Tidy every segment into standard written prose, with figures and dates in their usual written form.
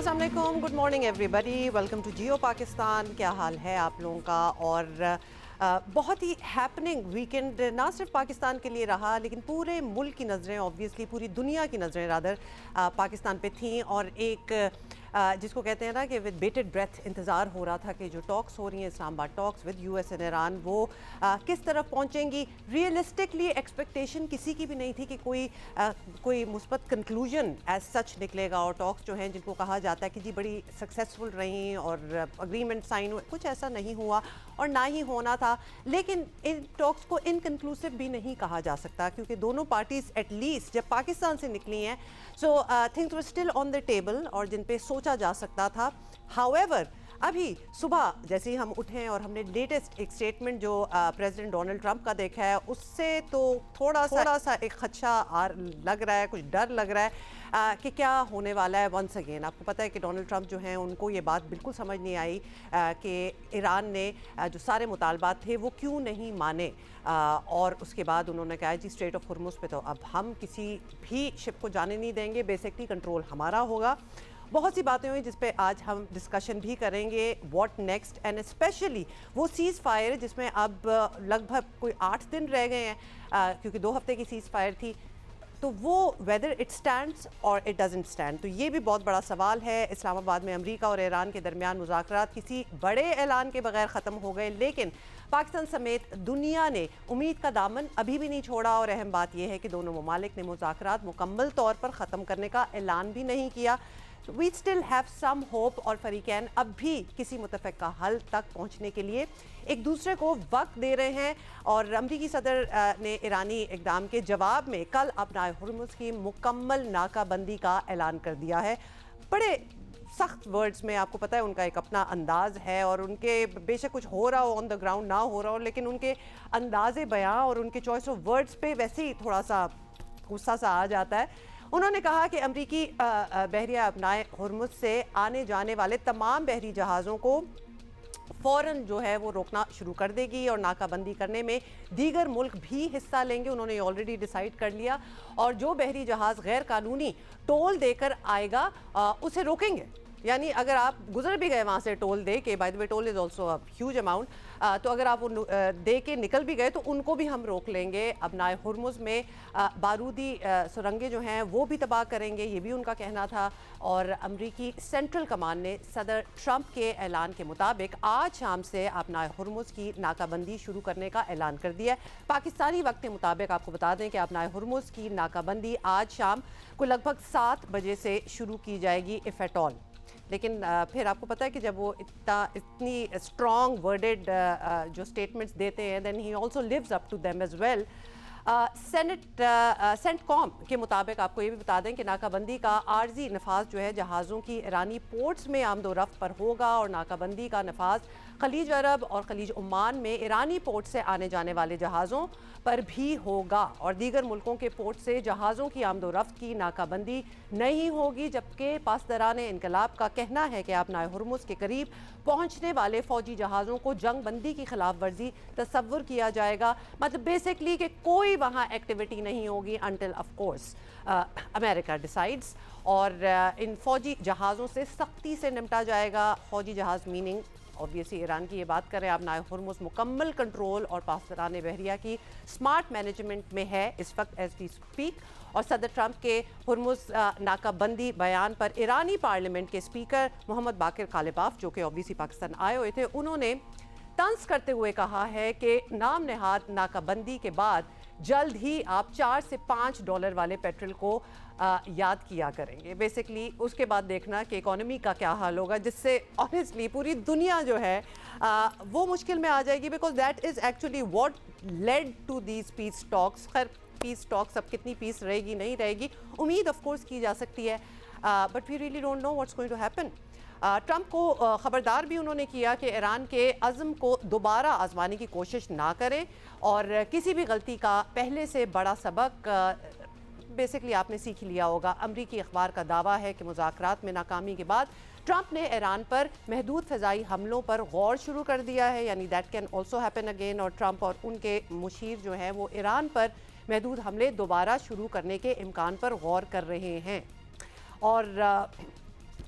अस्सलाम वालेकुम, good morning everybody, welcome to Geo Pakistan. क्या हाल है आप लोगों का? और बहुत ही हैपनिंग वीकेंड ना सिर्फ पाकिस्तान के लिए रहा, लेकिन पूरे मुल्क की नज़रें, ऑब्वियसली पूरी दुनिया की नज़रें रादर पाकिस्तान पे थीं। और एक जिसको कहते हैं ना कि विद बेटेड ब्रेथ इंतज़ार हो रहा था कि जो टॉक्स हो रही हैं, Islamabad talks with US and Iran, वो किस तरफ पहुंचेंगी। रियलिस्टिकली एक्सपेक्टेशन किसी की भी नहीं थी कि कोई मुस्बत कंक्लूजन एज सच निकलेगा। और टॉक्स जो हैं जिनको कहा जाता है कि जी बड़ी सक्सेसफुल रही और अग्रीमेंट साइन हुए, कुछ ऐसा नहीं हुआ और ना ही होना था। लेकिन इन टॉक्स को इनकन्क्लूसिव भी नहीं कहा जा सकता, क्योंकि दोनों पार्टीज एटलीस्ट जब पाकिस्तान से निकली हैं, so things were still on the table और जिन पे सोचा जा सकता था। हाउएवर, अभी सुबह जैसे ही हम उठे और हमने लेटेस्ट एक स्टेटमेंट जो प्रेसिडेंट डोनाल्ड ट्रंप का देखा है, उससे तो थोड़ा सा एक खदशा लग रहा है, कुछ डर लग रहा है कि क्या होने वाला है। वंस अगेन आपको पता है कि डोनाल्ड ट्रंप जो हैं उनको ये बात बिल्कुल समझ नहीं आई कि ईरान ने जो सारे मुतालबात थे वो क्यों नहीं माने। और उसके बाद उन्होंने कहा जी स्ट्रेट ऑफ हुर्मुज़ पे तो अब हम किसी भी शिप को जाने नहीं देंगे, बेसिकली कंट्रोल हमारा होगा। बहुत सी बातें हुई जिस पे आज हम डिस्कशन भी करेंगे, व्हाट नेक्स्ट, एंड स्पेशली वो सीज़ फायर जिसमें अब लगभग कोई 8 दिन रह गए हैं, क्योंकि 2 हफ्ते की सीज़ फायर थी, तो वो वेदर इट स्टैंड्स और इट डजंट स्टैंड। तो ये भी बहुत बड़ा सवाल है। इस्लामाबाद में अमेरिका और ईरान के दरमियान मुज़ाकरात किसी बड़े ऐलान के बगैर ख़त्म हो गए, लेकिन पाकिस्तान समेत दुनिया ने उम्मीद का दामन अभी भी नहीं छोड़ा। और अहम बात यह है कि दोनों ममालिक ने मुज़ाकरात मुकम्मल तौर पर ख़त्म करने का ऐलान भी नहीं किया। We still have some hope और फरीकैन अब भी किसी मुतफ़िक़ा हल तक पहुँचने के लिए एक दूसरे को वक्त दे रहे हैं। और अमरीकी सदर ने ईरानी इक़दाम के जवाब में कल अपनाए हुर्मुज़ की मुकम्मल नाकाबंदी का ऐलान कर दिया है। बड़े सख्त वर्ड्स में, आपको पता है उनका एक अपना अंदाज़ है और उनके बेशक कुछ हो रहा हो ऑन द ग्राउंड, ना हो रहा हो, लेकिन उनके अंदाज़े बयां और उनके चॉइस ऑफ वर्ड्स पे वैसे ही थोड़ा सा गुस्सा सा आ जाता है। उन्होंने कहा कि अमरीकी बहरिया अपनाए हुर्मुज़ से आने जाने वाले तमाम बहरी जहाज़ों को फ़ौरन जो है वो रोकना शुरू कर देगी और नाकाबंदी करने में दीगर मुल्क भी हिस्सा लेंगे। उन्होंने ऑलरेडी डिसाइड कर लिया। और जो बहरी जहाज़ गैर कानूनी टोल देकर आएगा उसे रोकेंगे। यानी अगर आप गुजर भी गए वहाँ से टोल दे के, by the way toll is also a huge amount, तो अगर आप दे के निकल भी गए तो उनको भी हम रोक लेंगे। अपनाए हुर्मुज़ में बारूदी सुरंगें जो हैं वो भी तबाह करेंगे, ये भी उनका कहना था। और अमरीकी सेंट्रल कमान ने सदर ट्रंप के ऐलान के मुताबिक आज शाम से अपनाए हुर्मुज़ की नाकाबंदी शुरू करने का ऐलान कर दिया है। पाकिस्तानी वक्त के मुताबिक आपको बता दें कि अपनाए हुर्मुज़ की नाकाबंदी आज शाम को लगभग 7 बजे से शुरू की जाएगी, इफ़ एट ऑल। लेकिन फिर आपको पता है कि जब वो इतनी स्ट्रॉन्ग वर्डेड जो स्टेटमेंट्स देते हैं, then he also lives up to them as well. CENTCOM के मुताबिक आपको ये भी बता दें कि नाकाबंदी का आर्जी नफाज जो है जहाज़ों की ईरानी पोर्ट्स में आमदोरफ्त पर होगा और नाकाबंदी का नफाज खलीज अरब और खलीज ओमान में ईरानी पोर्ट से आने जाने वाले जहाज़ों पर भी होगा। और दीगर मुल्कों के पोर्ट से जहाज़ों की आमदोरफ्त की नाकाबंदी नहीं होगी, जबकि पासदारान इनकलाब का कहना है कि अपनाए हुर्मुज़ के करीब पहुँचने वाले फ़ौजी जहाज़ों को जंग बंदी की खिलाफ वर्जी तस्वुर किया जाएगा। मतलब बेसिकली कि कोई वहाँ एक्टिविटी नहीं होगी until of course America decides. और इन फ़ौजी जहाज़ों से सख्ती से निपटा जाएगा। फ़ौजी जहाज़ मीनिंग ऑब्वियसली ईरान की ये बात करें, अपनाए हुर्मुज़ मुकम्मल कंट्रोल और पासदारान बहरिया की स्मार्ट मैनेजमेंट में है इस वक्त एज वी स्पीक। और सदर ट्रंप के हुर्मुज़ नाकाबंदी बयान पर ईरानी पार्लियामेंट के स्पीकर मोहम्मद बाकिर कालिबाफ, जो कि ऑब्वियसली पाकिस्तान आए हुए थे, उन्होंने तंज करते हुए कहा है कि नाम नहाद नाकाबंदी के बाद जल्द ही आप $4 से $5 वाले पेट्रोल को याद किया करेंगे। बेसिकली उसके बाद देखना कि इकोनॉमी का क्या हाल होगा, जिससे ऑनेस्टली पूरी दुनिया जो है वो मुश्किल में आ जाएगी, because that is actually what led to these peace talks. खैर पीस टॉक्स अब कितनी पीस रहेगी नहीं रहेगी, उम्मीद ऑफ कोर्स की जा सकती है, but we really don't know what's going to happen. Trump को ख़बरदार भी उन्होंने किया कि ईरान के अज़्म को दोबारा आजमाने की कोशिश ना करें और किसी भी गलती का पहले से बड़ा सबक बेसिकली आपने सीख लिया होगा। अमरीकी अखबार का दावा है कि मुज़ाकरात में नाकामी के बाद ट्रंप ने ईरान पर महदूद फ़िज़ाई हमलों पर गौर शुरू कर दिया है, यानी that can also happen again. और ट्रंप और उनके मुशीर जो हैं वो ईरान पर महदूद हमले दोबारा शुरू करने के इम्कान पर गौर कर रहे हैं। और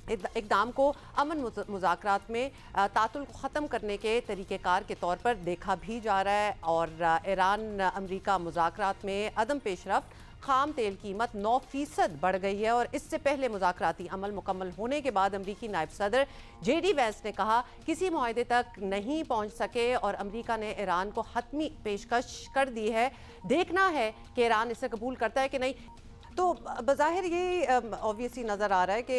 इक़दाम को अमन मुज़ाकरात में तातुल को ख़त्म करने के तरीक़ेकार के तौर पर देखा भी जा रहा है। और ईरान अमरीका मुज़ाकरात में अदम पेशरफ्त, खाम तेल कीमत 9% बढ़ गई है। और इससे पहले मुज़ाकराती अमल मुकम्मल होने के बाद अमरीकी नायब सदर JD वैंस ने कहा किसी मुआहदे तक नहीं पहुँच सके और अमरीका ने ईरान को हतमी पेशकश कर दी है। देखना है कि ईरान इसे कबूल करता है कि नहीं। तो बज़ाहिर ये ऑब्वियसली नज़र आ रहा है कि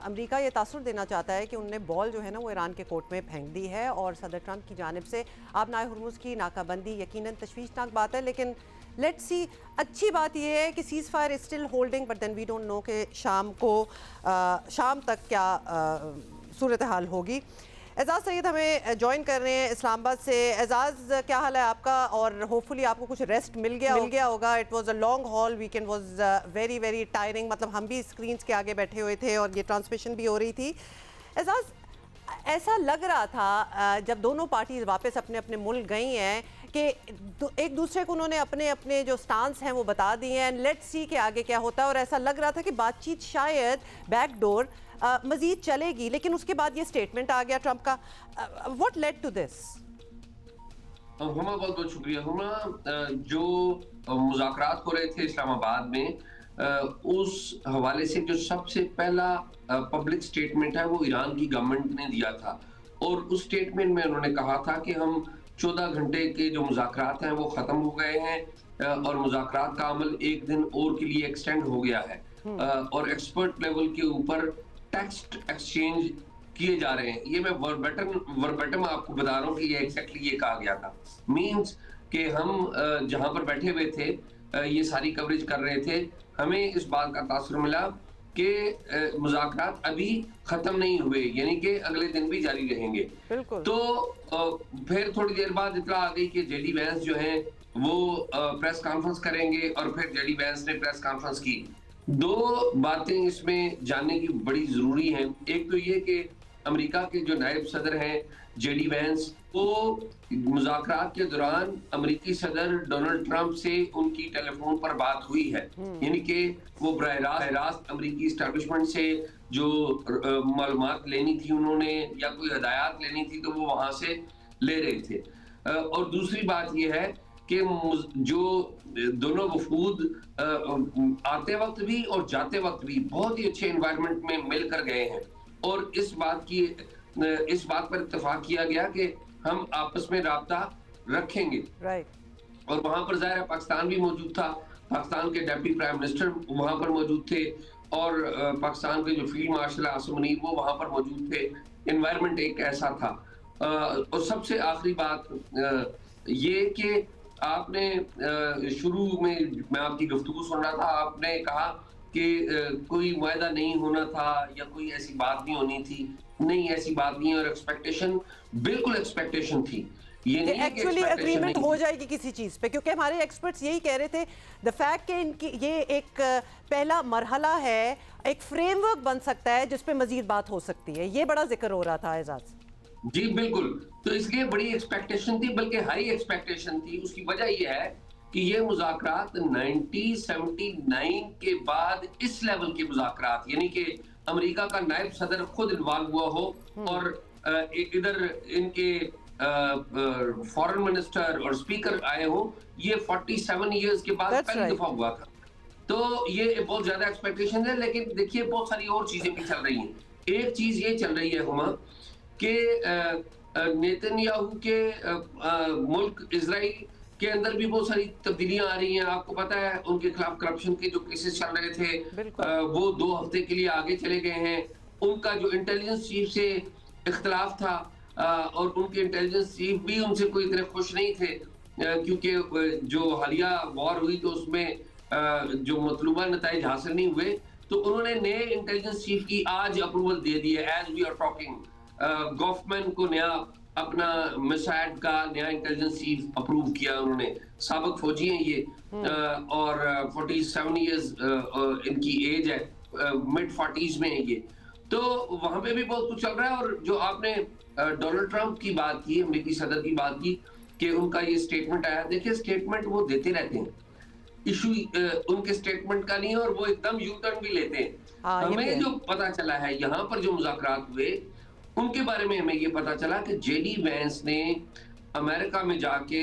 अमेरिका ये तासुर देना चाहता है कि उनने बॉल जो है ना वो ईरान के कोर्ट में फेंक दी है। और सदर ट्रंप की जानिब से आबनाए हुर्मुज़ की नाकाबंदी यकीनन तशवीशनाक बात है, लेकिन लेट्स सी। अच्छी बात यह है कि ceasefire is still holding, but then we don't know कि शाम तक क्या सूरत हाल होगी। एजाज सैयद हमें ज्वाइन कर रहे हैं इस्लामाबाद से। एजाज, क्या हाल है आपका? और होपफुली आपको कुछ रेस्ट मिल गया होगा। It was a long haul, weekend was very very tiring. मतलब हम भी स्क्रीन्स के आगे बैठे हुए थे और ये ट्रांसमिशन भी हो रही थी। एजाज, ऐसा लग रहा था जब दोनों पार्टीज वापस अपने अपने मुल्क गई हैं कि एक दूसरे को उन्होंने अपने अपने जो स्टांस हैं वो बता दिए हैं। लेट्स सी के आगे क्या होता है। और ऐसा लग रहा था कि बातचीत शायद बैकडोर मजीद चलेगी, लेकिन उसके बाद ये स्टेटमेंट आ गया ट्रंप का। What led to this? Huma, बहुत बहुत शुक्रिया। हुमा, जो मुज़ाकरात हो रहे थे इस्लामाबाद में, उस हवाले से जो सबसे पहला पब्लिक स्टेटमेंट है वो ईरान की गवर्नमेंट ने दिया था। और उस स्टेटमेंट में उन्होंने कहा था कि हम 14 घंटे के जो मुज़ाकरात हैं वो ख़त्म हो गए हैं और मुज़ाकरात का अमल एक दिन और के लिए एक्सटेंड हो गया है। और एक्सपर्ट लेवल के ऊपर टेक्स्ट एक्सचेंज किए जा रहे हैं। ये मैं वर्बेटम आपको बता रहा हूँ कि ये एग्जैक्टली ये कहा गया था। मींस कि हम जहां पर बैठे हुए थे, ये सारी कवरेज कर रहे थे, हमें इस बात का तासुर मिला कि मुज़ाकरात अभी खत्म नहीं हुए, यानी कि अगले दिन भी जारी रहेंगे। तो फिर थोड़ी देर बाद इतला आ गई कि JD वैंस जो है वो प्रेस कॉन्फ्रेंस करेंगे और फिर JD वैंस ने प्रेस कॉन्फ्रेंस की। दो बातें इसमें जानने की बड़ी जरूरी हैं। एक तो ये कि अमेरिका के जो नायब सदर हैं JD वैंस, वो मुज़ाकरात के दौरान अमेरिकी सदर डोनाल्ड ट्रंप से उनकी टेलीफोन पर बात हुई है। यानी कि वो बराह रास्त अमेरिकी एस्टैब्लिशमेंट से जो मालूमात लेनी थी उन्होंने या कोई हदायत लेनी थी तो वो वहां से ले रहे थे। और दूसरी बात ये है कि जो दोनों वफूद आते वक्त भी और जाते वक्त भी बहुत ही अच्छे एनवायरनमेंट में मिलकर गए हैं। और इस बात पर इत्तेफाक किया गया कि हम आपस में राब्ता रखेंगे। और वहां पर ज़ाहिर है पाकिस्तान भी मौजूद था, पाकिस्तान के डिप्टी प्राइम मिनिस्टर वहां पर मौजूद थे और पाकिस्तान के जो फील्ड मार्शल आसिम मुनीर वो वहां पर मौजूद थे। एनवायरनमेंट एक ऐसा था। और सबसे आखिरी बात ये कि आपने शुरू में, मैं आपकी गुफ्तगू सुन रहा था, आपने कहा कि कोई मुआहदा नहीं होना था या कोई ऐसी बात नहीं होनी थी। नहीं, ऐसी बात नहीं है। और एक्सपेक्टेशन, बिल्कुल एक्सपेक्टेशन थी। ये नहीं एक्चुअली एग्रीमेंट हो जाएगी किसी चीज पे, क्योंकि हमारे एक्सपर्ट्स यही कह रहे थे द फैक्ट कि इनकी ये एक पहला मरहला है, एक फ्रेमवर्क बन सकता है जिस पे मजीद बात हो सकती है। ये बड़ा जिक्र हो रहा था एजाज। जी बिल्कुल, तो इसलिए बड़ी एक्सपेक्टेशन थी, बल्कि हाई एक्सपेक्टेशन थी। उसकी वजह यह है कि ये मुज़ाकरात 1979 के बाद इस लेवल के मुज़ाकरात, यानी कि अमेरिका का नायब सदर खुद इन्वॉल्व हुआ हो और इधर इनके फॉरेन मिनिस्टर और स्पीकर आए हो, ये 47 इयर्स के बाद पहली दफा हुआ था। तो ये बहुत ज्यादा एक्सपेक्टेशन है। लेकिन देखिए बहुत सारी और चीजें भी चल रही हैं। एक चीज ये चल रही है हुमा कि नेतन्याहू के मुल्क इजराइल के अंदर भी बहुत सारी तब्दीलियां आ रही हैं। आपको पता है उनके खिलाफ करप्शन के जो केसेस चल रहे थे वो 2 हफ्ते के लिए आगे चले गए हैं। उनका जो इंटेलिजेंस चीफ से इख्तलाफ था और उनके इंटेलिजेंस चीफ भी उनसे कोई इतने खुश नहीं थे, क्योंकि जो हालिया वॉर हुई तो उसमें जो मतलूबा नताइज हासिल नहीं हुए, तो उन्होंने नए इंटेलिजेंस चीफ की आज अप्रूवल दे दी है। As we are talking, government को नया अपना मिसैड का नया इंटेलिजेंस चीफ अप्रूव किया उन्होंने। साबिक फौजी हैं ये और 47 इयर्स इनकी एज है, मिड 40s में है ये। तो वहां पे भी बहुत कुछ चल रहा है। और जो आपने डोनाल्ड ट्रंप की बात की, अमेरिकी सदर की बात की कि उनका ये स्टेटमेंट आया, देखिए स्टेटमेंट वो देते रहते हैं, इशू उनके स्टेटमेंट का नहीं है और वो एकदम यू टर्न भी लेते हैं। हाँ, ये भी हमें है। जो पता चला है यहाँ पर जो मुज़ाकरात हुए, उनके बारे में हमें ये पता चला कि जेडी वैंस ने अमेरिका में जाके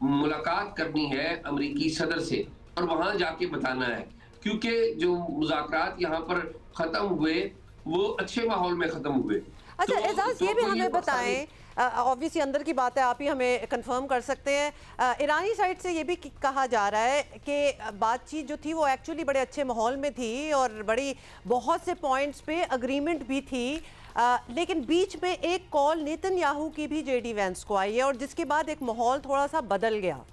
मुलाकात करनी है अमेरिकी सदर से और वहाँ जाके बताना है। क्योंकि जो मुज़ाकरात यहाँ पर ख़त्म हुए, वो अच्छे माहौल में ख़त्म हुए। अच्छा तो एजाज, ये जो भी कोई ये हमें मसला नहीं। बताएं, ऑब्वियसली अंदर की बात है, आप ही हमें कंफर्म कर सकते हैं। ईरानी साइड से ये भी कहा जा रहा है कि बातचीत जो थी वो एक्चुअली बड़े अच्छे माहौल में थी और बड़ी बहुत से पॉइंट्स पे अग्रीमेंट भी थी, लेकिन बीच में एक कॉल नेतन्याहू की भी जेडी वैंस को आई है और जिसके बाद एक माहौल थोड़ा सा बदल गया।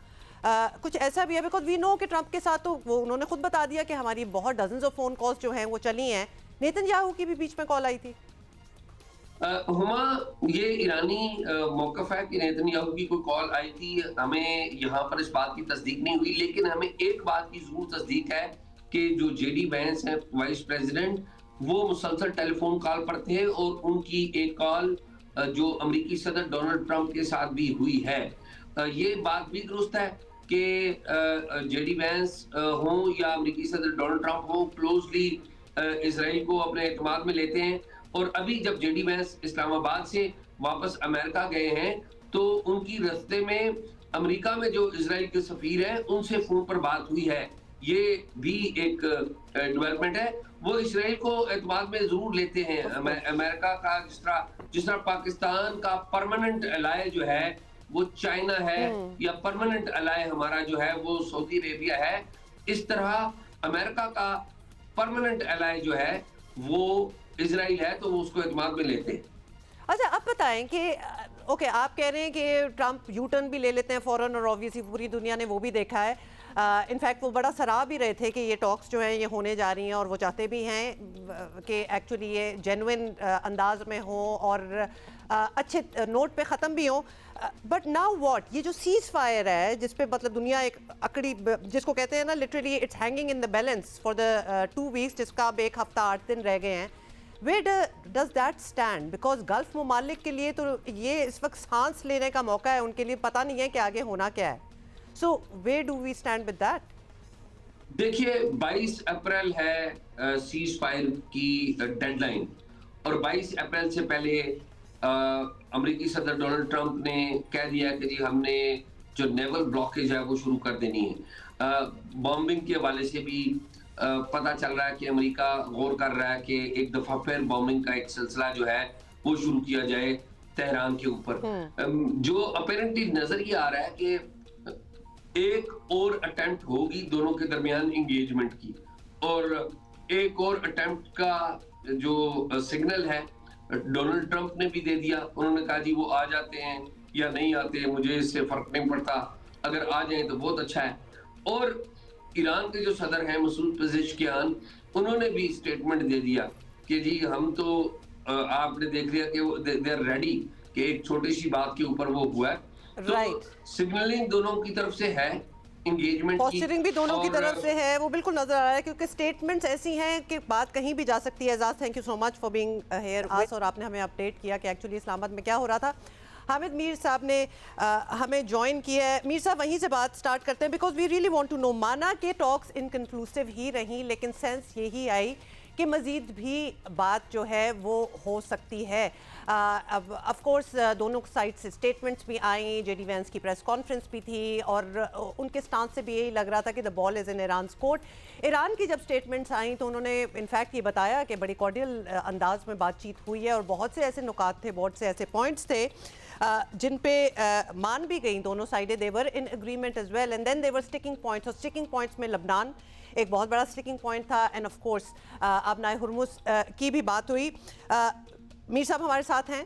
कुछ ऐसा भी है, बिकॉज वी नो कि ट्रंप के साथ तो वो उन्होंने खुद बता दिया कि हमारी बहुत डजन्स ऑफ फोन कॉल्स जो हैं वो चली हैं। नेतन्याहू की भी बीच में कॉल आई थी। हुमा, ये ईरानी मौक़िफ़ है कि नेतन्याहू की कोई कॉल आई थी। हमें यहाँ पर इस बात की तस्दीक नहीं हुई, लेकिन हमें एक बात की ज़रूर तस्दीक है कि जो जेडी वैंस हैं वाइस प्रेसिडेंट, वो मुसलसल टेलीफोन कॉल पर थे और उनकी एक कॉल जो अमेरिकी सदर डोनाल्ड ट्रंप के साथ भी हुई है। ये बात भी दुरुस्त है कि जेडी वैंस हों या अमेरिकी सदर डोनाल्ड ट्रंप हों, क्लोजली इसराइल को अपने एतमाद में लेते हैं। और अभी जब जेडी वैंस इस्लामाबाद से वापस अमेरिका गए हैं, तो उनकी रास्ते में अमेरिका में जो इजराइल के सफीर हैं, उनसे फोन पर बात हुई है। ये भी एक डेवलपमेंट है। वो इसराइल को एतमाद में जरूर लेते हैं। अमेरिका का जिस तरह पाकिस्तान का परमानेंट अलाय जो है वो चाइना है, या परमानेंट अलाय हमारा जो है वो सऊदी अरेबिया है, इस तरह अमेरिका का परमानेंट अलाय जो है वो इजराइल है, तो वो उसको एतमाद में लेते हैं। अच्छा अब बताएं कि ओके, आप कह रहे हैं कि ट्रंप यू टर्न भी ले लेते हैं फौरन और ऑब्वियसली पूरी दुनिया ने वो भी देखा है। इनफैक्ट वो बड़ा सराह भी रहे थे कि ये टॉक्स जो हैं ये होने जा रही हैं और वो चाहते भी हैं कि एक्चुअली ये जेन्युइन अंदाज में हो और अच्छे नोट पे ख़त्म भी हो। बट नाउ व्हाट, ये जो सीज फायर है जिस पे मतलब दुनिया एक अकड़ी, जिसको कहते हैं ना literally it's hanging in the balance for the 2 weeks, जिसका अब एक हफ्ता 8 दिन रह गए हैं, Where does that stand? Because gulf ममालिक के लिए तो ये इस वक्त सांस लेने का मौका है, उनके लिए पता नहीं है कि आगे होना क्या है। So where do we stand with that? देखिए, 22 अप्रैल है सीज फायर की डेडलाइन, और 22 अप्रैल से पहले अमेरिकी सदर डोनाल्ड ट्रंप ने कह दिया कि जी हमने जो नेवल ब्लॉकेज है वो शुरू कर देनी है। बॉम्बिंग के हवाले से भी पता चल रहा है कि अमेरिका गौर कर रहा है कि एक दफा फिर बॉम्बिंग का एक सिलसिला जो है वो शुरू किया जाए तेहरान के ऊपर। जो अपेरेंटली नजर ये आ रहा है कि एक और अटेम्प्ट होगी दोनों के दरमियान एंगेजमेंट की, और एक और अटेम्प्ट का जो सिग्नल है डोनाल्ड ट्रंप ने भी दे दिया। उन्होंने कहा जी वो आ जाते हैं या नहीं आते, मुझे इससे फर्क नहीं पड़ता, अगर आ जाए तो बहुत अच्छा है। और ईरान के जो सदर हैं मसूद पेजेश्कियान, उन्होंने भी स्टेटमेंट दे दिया कि जी हम तो आपने देख लिया कि दे आर रेडी, कि एक छोटी सी बात के ऊपर वो हुआ है। तो सिग्नलिंग दोनों की तरफ से है, एंगेजमेंट की पोस्चरिंग भी दोनों की तरफ से है, वो बिल्कुल नजर आ रहा है क्योंकि स्टेटमेंट्स ऐसी हैं कि बात कहीं भी जा सकती है। Ejaz, thank you so much for being here us, और आपने हमें अपडेट किया कि एक्चुअली इस्लामाबाद में क्या हो रहा था। हामिद मीर साहब ने हमें ज्वाइन किया है। मीर साहब, वहीं से बात स्टार्ट करते हैं because we really want to know. माना कि टॉक्स इनकन्क्लूसिव ही रही, लेकिन सेंस यही आई कि मज़ीद भी बात जो है वो हो सकती है। अब ऑफ कोर्स दोनों साइड से स्टेटमेंट्स भी आई, जेडी वैंस की प्रेस कॉन्फ्रेंस भी थी और उनके स्टांस से भी यही लग रहा था कि the ball is in Iran's court. Iran की जब स्टेटमेंट्स आई तो उन्होंने इनफैक्ट ये बताया कि बड़ी कॉर्डियल अंदाज में बातचीत हुई है और बहुत से ऐसे नुकात थे, बहुत से ऐसे पॉइंट्स थे जिन पे मान भी गई दोनों साइडें, they're in agreement as well, and then they're sticking points. और स्टिकिंग पॉइंट्स में लबनान एक बहुत बड़ा स्टिकिंग पॉइंट था, एंड ऑफ कोर्स आबनाए हुर्मुज़ की भी बात हुई। मीर साहब हमारे साथ हैं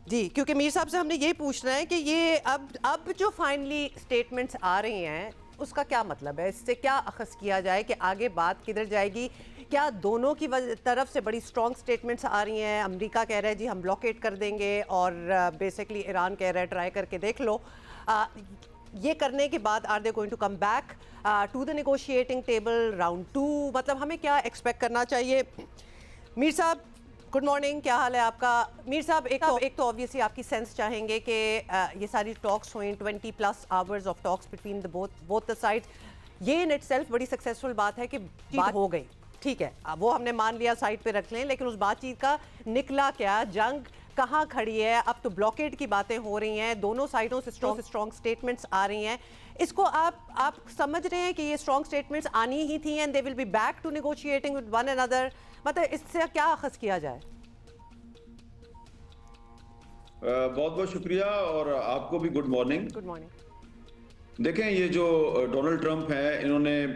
जी, क्योंकि मीर साहब से हमने ये पूछना है कि ये अब जो फाइनली स्टेटमेंट्स आ रही हैं उसका क्या मतलब है, इससे क्या अखज़ किया जाए कि आगे बात किधर जाएगी? क्या दोनों की तरफ से बड़ी स्ट्रॉन्ग स्टेटमेंट्स आ रही हैं? अमेरिका कह रहा है जी हम ब्लॉकेट कर देंगे, और बेसिकली ईरान कह रहा है ट्राई करके देख लो। ये करने के बाद are they going to come back to the negotiating table round 2? मतलब हमें क्या एक्सपेक्ट करना चाहिए? मीर साहब गुड मॉर्निंग, क्या हाल है आपका? मीर साहब, एक तो ऑब्वियसली आपकी सेंस चाहेंगे कि ये सारी टॉक्स हुई, 20+ hours of talks between both the sides, ये इन इटसेल्फ बड़ी सक्सेसफुल बात है कि बात हो गई। ठीक है, अब वो हमने मान लिया, साइड पे रख लें, लेकिन उस बातचीत का निकला क्या? जंग कहाँ खड़ी है? अब तो ब्लॉकेड की बातें हो रही हैं, दोनों साइडों से स्ट्रॉन्ग स्टेटमेंट्स आ रही हैं। इसको आप समझ रहे हैं कि ये स्ट्रॉन्ग स्टेटमेंट्स आनी ही थी and they will be back to negotiating with one another? मतलब इससे क्या अखज़ किया जाए? बहुत बहुत शुक्रिया और आपको भी गुड मॉर्निंग। Good morning. देखें, ये जो डोनाल्ड ट्रंप हैं, इन्होंने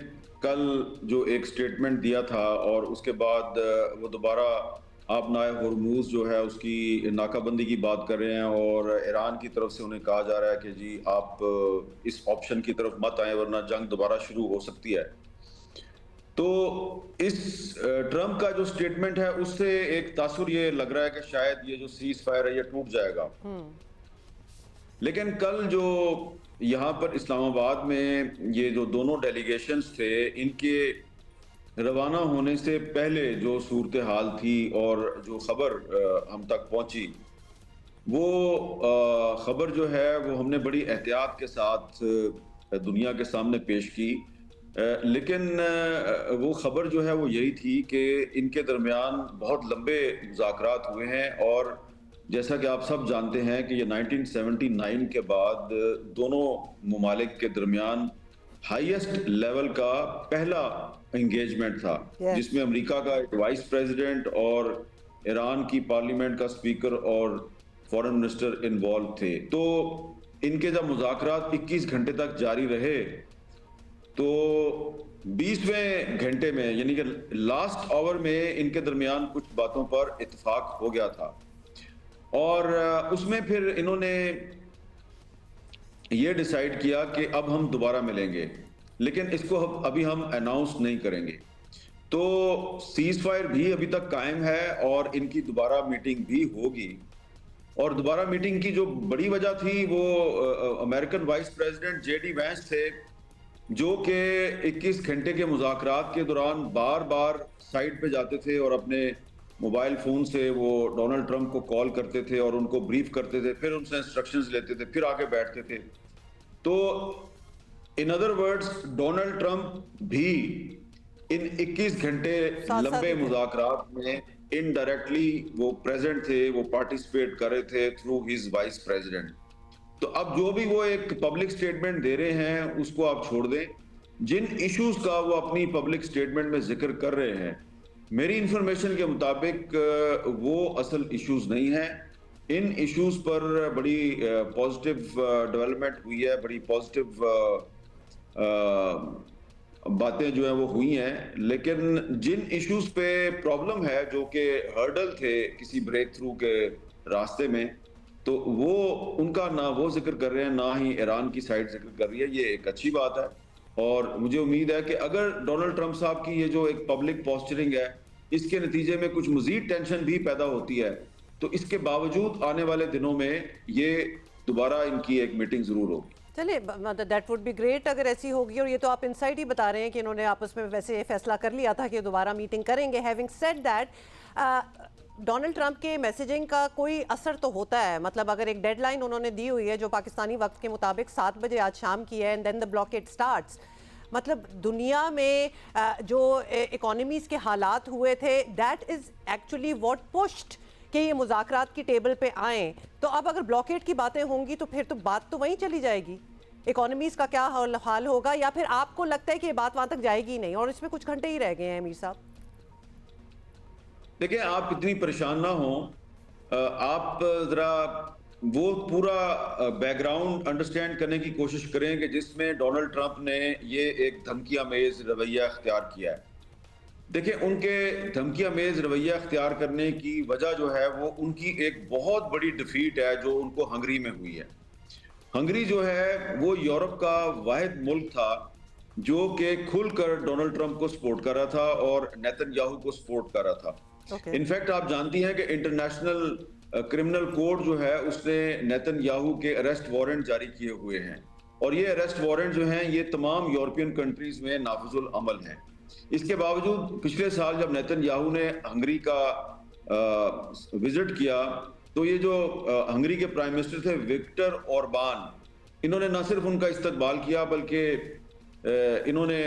कल जो एक स्टेटमेंट दिया था और उसके बाद वो दोबारा आपनाए हुर्मुज़ जो है उसकी नाकाबंदी की बात कर रहे हैं और ईरान की तरफ से उन्हें कहा जा रहा है कि जी आप इस ऑप्शन की तरफ मत आए वरना जंग दोबारा शुरू हो सकती है। तो इस ट्रंप का जो स्टेटमेंट है उससे एक तासुर ये लग रहा है कि शायद ये जो सीज फायर है ये टूट जाएगा। लेकिन कल जो यहाँ पर इस्लामाबाद में ये जो दोनों डेलीगेशंस थे, इनके रवाना होने से पहले जो सूरत हाल थी और जो खबर हम तक पहुंची, वो खबर जो है वो हमने बड़ी एहतियात के साथ दुनिया के सामने पेश की। लेकिन वो खबर जो है वो यही थी कि इनके दरमियान बहुत लंबे मुज़ाकरात हुए हैं और जैसा कि आप सब जानते हैं कि ये 1979 के बाद दोनों मुमालिक के दरमियान हाईएस्ट लेवल का पहला एंगेजमेंट था, जिसमें अमेरिका का एक वाइस प्रेसिडेंट और ईरान की पार्लियामेंट का स्पीकर और फॉरेन मिनिस्टर इन्वॉल्व थे। तो इनके जब मुज़ाकरात 21 घंटे तक जारी रहे तो 20वें घंटे में यानी कि लास्ट आवर में इनके दरमियान कुछ बातों पर इत्तेफाक हो गया था और उसमें फिर इन्होंने ये डिसाइड किया कि अब हम दोबारा मिलेंगे, लेकिन इसको अभी हम अनाउंस नहीं करेंगे। तो सीज फायर भी अभी तक कायम है और इनकी दोबारा मीटिंग भी होगी। और दोबारा मीटिंग की जो बड़ी वजह थी वो American vice president JD Vance थे, जो कि 21 घंटे के मुज़ाकरात के दौरान बार बार साइड पे जाते थे और अपने मोबाइल फ़ोन से वो डोनाल्ड ट्रंप को कॉल करते थे और उनको ब्रीफ करते थे, फिर उनसे इंस्ट्रक्शंस लेते थे, फिर आके बैठते थे। तो in other words Donald Trump भी इन 21 घंटे लंबे मुज़ाकरात में इनडायरेक्टली वो प्रेजेंट थे, वो पार्टिसिपेट कर रहे थे थ्रू हिज वाइस प्रेसिडेंट। तो अब जो भी वो एक पब्लिक स्टेटमेंट दे रहे हैं उसको आप छोड़ दें। जिन इश्यूज का वो अपनी पब्लिक स्टेटमेंट में जिक्र कर रहे हैं, मेरी इंफॉर्मेशन के मुताबिक वो असल इश्यूज नहीं है। इन इश्यूज पर बड़ी पॉजिटिव डेवलपमेंट हुई है, बड़ी पॉजिटिव बातें जो है वो हुई हैं। लेकिन जिन इश्यूज पे प्रॉब्लम है, जो कि हर्डल थे किसी ब्रेक थ्रू के रास्ते में, तो वो उनका ना वो जिक्र कर रहे हैं ना ही ईरान की साइड जिक्र कर रही है। ये एक अच्छी बात है और मुझे उम्मीद है कि अगर डोनाल्ड ट्रंप साहब की ये जो एक पब्लिक पोस्चरिंग है, इसके नतीजे में कुछ मजीद टेंशन भी पैदा होती है, तो इसके बावजूद आने वाले दिनों में ये दोबारा इनकी एक मीटिंग जरूर होगी। चलिए, मतलब दैट वुड बी ग्रेट अगर ऐसी होगी। और ये तो आप इनसाइड ही बता रहे हैं कि इन्होंने आपस में वैसे फैसला कर लिया था कि दोबारा मीटिंग करेंगे। Having said that, Donald Trump के मैसेजिंग का कोई असर तो होता है? मतलब अगर एक डेडलाइन उन्होंने दी हुई है जो पाकिस्तानी वक्त के मुताबिक 7 बजे आज शाम की है, and then the blockade starts, मतलब दुनिया में जो इकोनॉमीज़ के हालात हुए थे, that is actually what pushed कि ये मुज़ाकरात की टेबल पे आएँ। तो अब अगर ब्लॉकेड की बातें होंगी तो फिर तो बात तो वहीं चली जाएगी। इकोनॉमीज़ का क्या हाल होगा? या फिर आपको लगता है कि ये बात वहाँ तक जाएगी नहीं और इसमें कुछ घंटे ही रह गए हैं मीर साहब? देखिए, आप इतनी परेशान ना हो, आप जरा वो पूरा बैकग्राउंड अंडरस्टैंड करने की कोशिश करें कि जिसमें डोनाल्ड ट्रंप ने ये एक धमकियामेज रवैया अख्तियार किया है। देखिए, उनके धमकियामेज रवैया अख्तियार करने की वजह जो है वो उनकी एक बहुत बड़ी डिफीट है जो उनको हंगरी में हुई है। हंगरी जो है वो यूरोप का वाहिद मुल्क था जो कि खुलकर डोनाल्ड ट्रंप को सपोर्ट कर रहा था और नेतन्याहू को सपोर्ट कर रहा था। इनफैक्ट आप जानती हैं कि इंटरनेशनल क्रिमिनल कोर्ट जो है उसने नेतन्याहू के अरेस्ट वारंट जारी किए हुए हैं और ये अरेस्ट वारंट जो हैं ये तमाम यूरोपियन कंट्रीज में नाफिजुल अमल हैं। इसके बावजूद पिछले साल जब नेतन्याहू ने हंगरी का विजिट किया तो ये जो हंगरी के प्राइम मिनिस्टर थे विक्टर ओरबान, इन्होंने न सिर्फ उनका इस्तकबाल किया बल्कि इन्होंने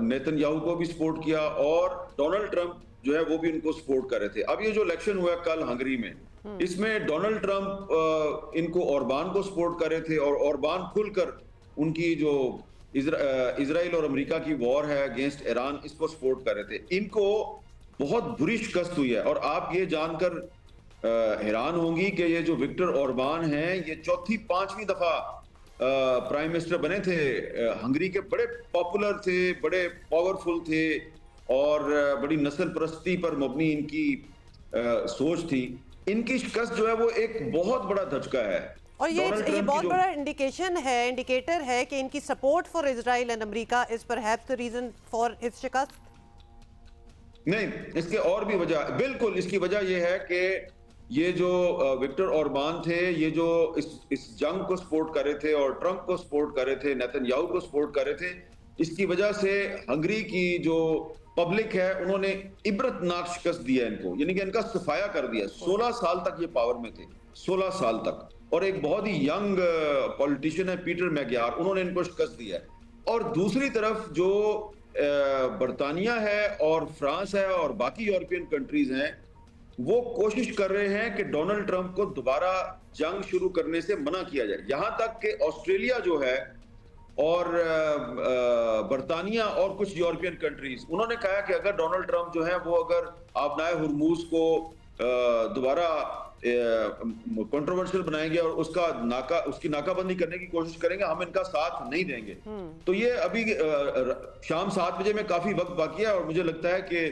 नेतन्याहू को भी सपोर्ट किया और डोनाल्ड ट्रंप जो है वो भी इनको सपोर्ट कर रहे थे। अब ये जो इलेक्शन हुआ कल हंगरी में, इसमें डोनाल्ड ट्रंप इनको ओरबान को सपोर्ट कर रहे थे और ओरबान खुलकर उनकी जो इजराइल और अमेरिका की वॉर है अगेंस्ट ईरान, इसको सपोर्ट कर रहे थे। इनको बहुत बुरी शिकस्त हुई है और आप ये जानकर हैरान होंगी कि ये जो विक्टर ओरबान हैं, ये चौथी पांचवी दफा प्राइम मिनिस्टर बने थे। हंगरी के बड़े पॉपुलर थे, बड़े पावरफुल थे और बड़ी नस्ल परस्ती पर मबनी इनकी सोच थी। इनकी शिकस्त जो है वो एक बहुत बड़ा धचका है और ये बहुत बड़ा इंडिकेटर है कि इनकी support for Israel and America is perhaps the reason for his शिकस्त। नहीं, इसके और भी वजह, बिल्कुल इसकी वजह यह है कि ये जो विक्टर ओरबान थे, ये जो इस जंग को सपोर्ट कर रहे थे और ट्रंप को सपोर्ट कर रहे थे, नेतन्याहू को सपोर्ट कर रहे थे, इसकी वजह से हंगरी की जो पब्लिक है उन्होंने इबरतनाक शिकस्त दिया इनको, यानी कि इनका सफाया कर दिया। 16 साल तक ये पावर में थे, 16 साल तक, और एक बहुत ही यंग पॉलिटिशियन है पीटर मैग्यार, उन्होंने इनको शिकस्त दिया है। और दूसरी तरफ जो बरतानिया है और फ्रांस है और बाकी यूरोपियन कंट्रीज हैं, वो कोशिश कर रहे हैं कि डोनाल्ड ट्रंप को दोबारा जंग शुरू करने से मना किया जाए। यहां तक कि ऑस्ट्रेलिया जो है और बरतानिया और कुछ यूरोपियन कंट्रीज, उन्होंने कहा कि अगर डोनाल्ड ट्रंप जो है वो अगर आबनाए हुर्मुज को दोबारा कंट्रोवर्शियल बनाएंगे और उसकी नाकाबंदी करने की कोशिश करेंगे, हम इनका साथ नहीं देंगे। तो ये अभी शाम 7 बजे में काफी वक्त बाकी है और मुझे लगता है कि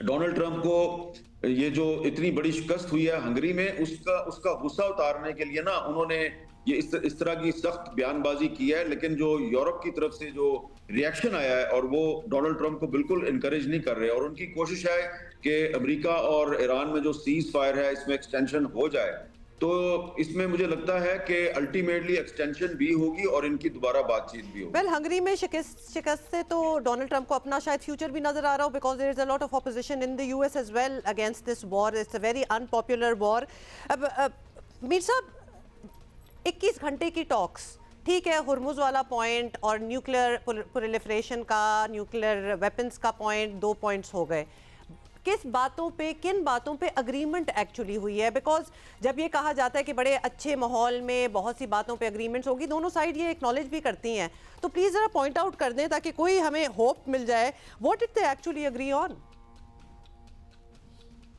डोनाल्ड ट्रंप को ये जो इतनी बड़ी शिकस्त हुई है हंगरी में, उसका गुस्सा उतारने के लिए ना उन्होंने ये इस तरह की सख्त बयानबाजी की है। लेकिन जो यूरोप की तरफ से जो रिएक्शन आया है, और वो डोनाल्ड ट्रंप को बिल्कुल इनकरेज नहीं कर रहे, और उनकी कोशिश है कि अमेरिका और ईरान में जो सीज फायर है इसमें एक्सटेंशन हो जाए। तो इसमें मुझे लगता है कि अल्टीमेटली एक्सटेंशन भी होगी और इनकी दोबारा बातचीत भी होगी। वेल, हंगरी में शिकस्त से तो डोनाल्ड ट्रंप को अपना शायद फ्यूचर भी नजर आ रहा हो, because there is a lot of opposition in the US as well against this war. It's a very unpopular war. अब मीर साहब, 21 घंटे की टॉक्स, ठीक है, हुर्मुज वाला पॉइंट और न्यूक्लियर प्रोलिफरेशन का, न्यूक्लियर वेपन्स का पॉइंट, 2 पॉइंट्स हो गए। किन बातों पे अग्रीमेंट एक्चुअली हुई है? बिकॉज जब ये कहा जाता है कि बड़े अच्छे माहौल में बहुत सी बातों पे अग्रीमेंट्स होगी, दोनों साइड ये एक्नॉलेज भी करती हैं, तो प्लीज जरा पॉइंट आउट कर दें ताकि कोई हमें होप मिल जाए। What did they actually agree on?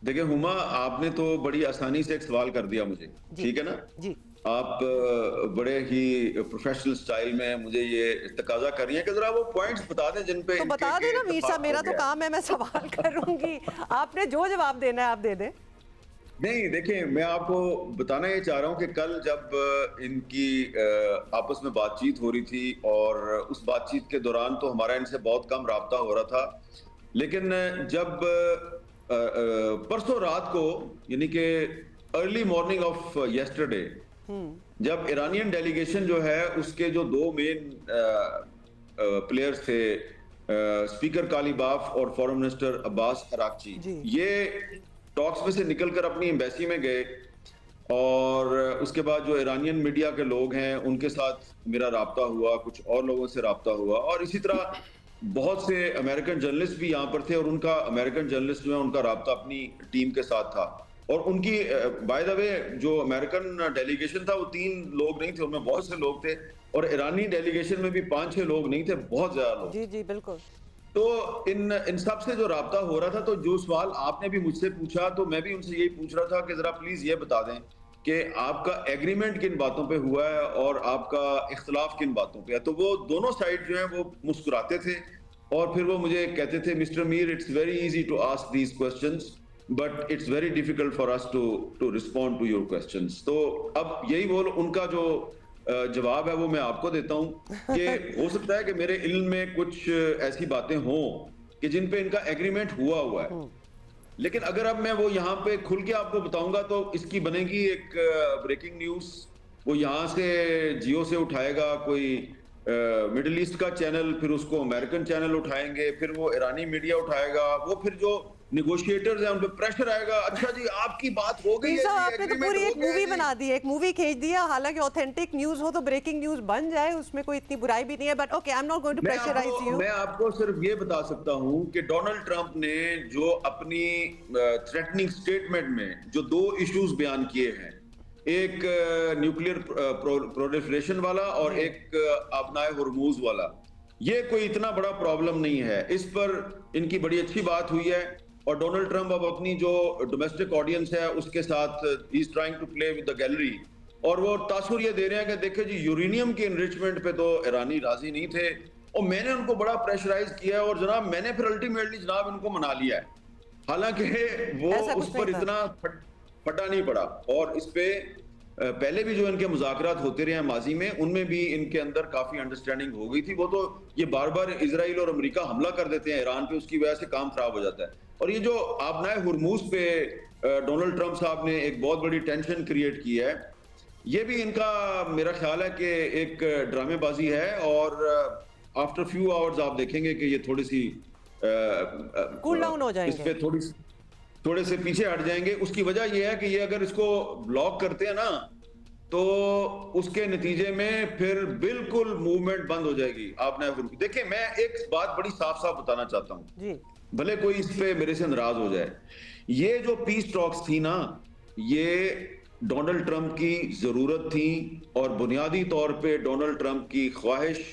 देखिए हुमा, आपने तो बड़ी आसानी से एक सवाल कर दिया मुझे, ठीक है ना जी। आप बड़े ही प्रोफेशनल स्टाइल में मुझे ये तकाजा कर रही हैं कि जरा वो पॉइंट्स बता दें जिन पे तो बता देना मीर साहब, मेरा तो काम है, मैं सवाल करूंगी, आपने जो जवाब देना है आप दे दें। नहीं, देखिए मैं आपको बताना ये चाह रहा हूँ कि कल जब इनकी आपस में बातचीत हो रही थी, और उस बातचीत के दौरान तो हमारा इनसे बहुत कम राब्ता हो रहा था, लेकिन जब परसों रात को, यानी कि अर्ली मॉर्निंग ऑफ येस्टरडे, जब ईरानियन डेलीगेशन जो है उसके जो 2 मेन प्लेयर्स थे, स्पीकर कालीबाफ और फॉरेन मिनिस्टर अब्बास अराक्ची, ये टॉक्स में से निकलकर अपनी एम्बेसी में गए, और उसके बाद जो ईरानियन मीडिया के लोग हैं उनके साथ मेरा राब्ता हुआ, कुछ और लोगों से राब्ता हुआ, और इसी तरह बहुत से अमेरिकन जर्नलिस्ट भी यहाँ पर थे, और उनका अमेरिकन जर्नलिस्ट जो है उनका राब्ता अपनी टीम के साथ था। और उनकी बाय द वे जो अमेरिकन डेलीगेशन था वो 3 लोग नहीं थे, उनमें बहुत से लोग थे, और ईरानी डेलीगेशन में भी 5-6 लोग नहीं थे, बहुत ज्यादा लोग। जी जी बिल्कुल। तो इन सब से जो राब्ता हो रहा था, तो जो सवाल आपने भी मुझसे पूछा, तो मैं भी उनसे यही पूछ रहा था कि जरा प्लीज ये बता दें कि आपका एग्रीमेंट किन बातों पे हुआ है और आपका इख्तलाफ किन बातों पे है। तो वो दोनों साइड जो है वो मुस्कुराते थे, और फिर वो मुझे कहते थे, mister Mir, it's very easy to ask these questions, but it's very difficult for us to respond to your questions. तो अब यही वो उनका जो जवाब है वो मैं आपको देता हूं कि हो सकता है कि मेरे इल्म में कुछ ऐसी बातें हों कि जिन पे इनका एग्रीमेंट हुआ है, लेकिन अगर अब मैं वो यहाँ पे खुल के आपको बताऊंगा तो इसकी बनेगी एक ब्रेकिंग न्यूज। वो यहाँ से जियो से उठाएगा कोई मिडिल ईस्ट का चैनल, फिर उसको अमेरिकन चैनल उठाएंगे, फिर वो ईरानी मीडिया उठाएगा, वो फिर जो नेगोशिएटर्स हैं, उन पे प्रेशर आएगा, अच्छा जी आपकी बात हो गई है साहब जी, आपने तो agreement पूरी हो एक गया है मूवी जी। बना दी है, एक मूवी खींच दिया, हालांकि ऑथेंटिक न्यूज हो तो ब्रेकिंग न्यूज बन जाए, उसमें कोई इतनी बुराई भी नहीं है, but okay I am not going to pressurise you. मैं आपको सिर्फ ये बता सकता हूं कि डोनाल्ड ट्रंप ने जो अपनी थ्रेटनिंग स्टेटमेंट में जो 2 इश्यूज बयान किए हैं, एक न्यूक्लियर प्रोलिफरेशन वाला और जी। एक आबनाए हुर्मुज वाला, ये कोई इतना बड़ा प्रॉब्लम नहीं है। इस पर इनकी बड़ी अच्छी बात हुई है और डोनाल्ड ट्रंप अब अपनी जो डोमेस्टिक ऑडियंस है उसके साथ ही is trying to play with the gallery, और वो तासुर ये दे रहे हैं कि देखिए जी यूरेनियम के इनरिचमेंट पे तो ईरानी राजी नहीं थे और मैंने उनको बड़ा प्रेशराइज किया है और जनाब मैंने फिर अल्टीमेटली जनाब इनको मना लिया है। हालांकि वो ऐसा उस कुछ पर नहीं था। इतना फटा नहीं पड़ा, और इस पे पहले भी जो इनके मुज़ाकरात होते रहे हैं माजी में, उनमें भी इनके अंदर काफी अंडरस्टैंडिंग हो गई थी। वो तो ये बार बार इजराइल और अमेरिका हमला कर देते हैं ईरान पे, उसकी वजह से काम खराब हो जाता है। और ये जो आबनाए हुर्मुज पे डोनाल्ड ट्रंप साहब ने एक बहुत बड़ी टेंशन क्रिएट की है, ये भी इनका मेरा ख्याल है कि एक ड्रामेबाजी है, और आफ्टर फ्यू आवर्स आप देखेंगे कि ये थोड़ी सी कूल डाउन हो इस जाएंगे। पे थोड़े से पीछे हट जाएंगे। उसकी वजह यह है कि ये अगर इसको ब्लॉक करते हैं ना, तो उसके नतीजे में फिर बिल्कुल मूवमेंट बंद हो जाएगी। आपने देखिए, मैं एक बात बड़ी साफ साफ बताना चाहता हूं जी। भले कोई इस पे मेरे से नाराज हो जाए, ये जो पीस टॉक्स थी ना, ये डोनाल्ड ट्रंप की जरूरत थी और बुनियादी तौर पे डोनाल्ड ट्रंप की ख्वाहिश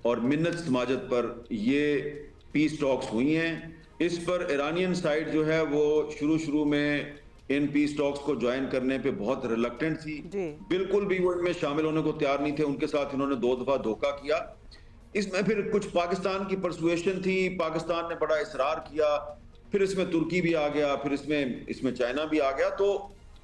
और मिन्नत समाजत पर ये पीस टॉक्स हुई हैं। इस पर ईरानियन साइड जो है वो शुरू में इन पीस टॉक्स को ज्वाइन करने पे बहुत रिलक्टेंट थी, बिल्कुल भी वो इनमें शामिल होने को तैयार नहीं थे। उनके साथ इन्होंने 2 दफा धोखा किया। इसमें फिर कुछ पाकिस्तान की परसुएशन थी, पाकिस्तान ने बड़ा इसरार किया, फिर इसमें तुर्की भी आ गया, फिर इसमें चाइना भी आ गया। तो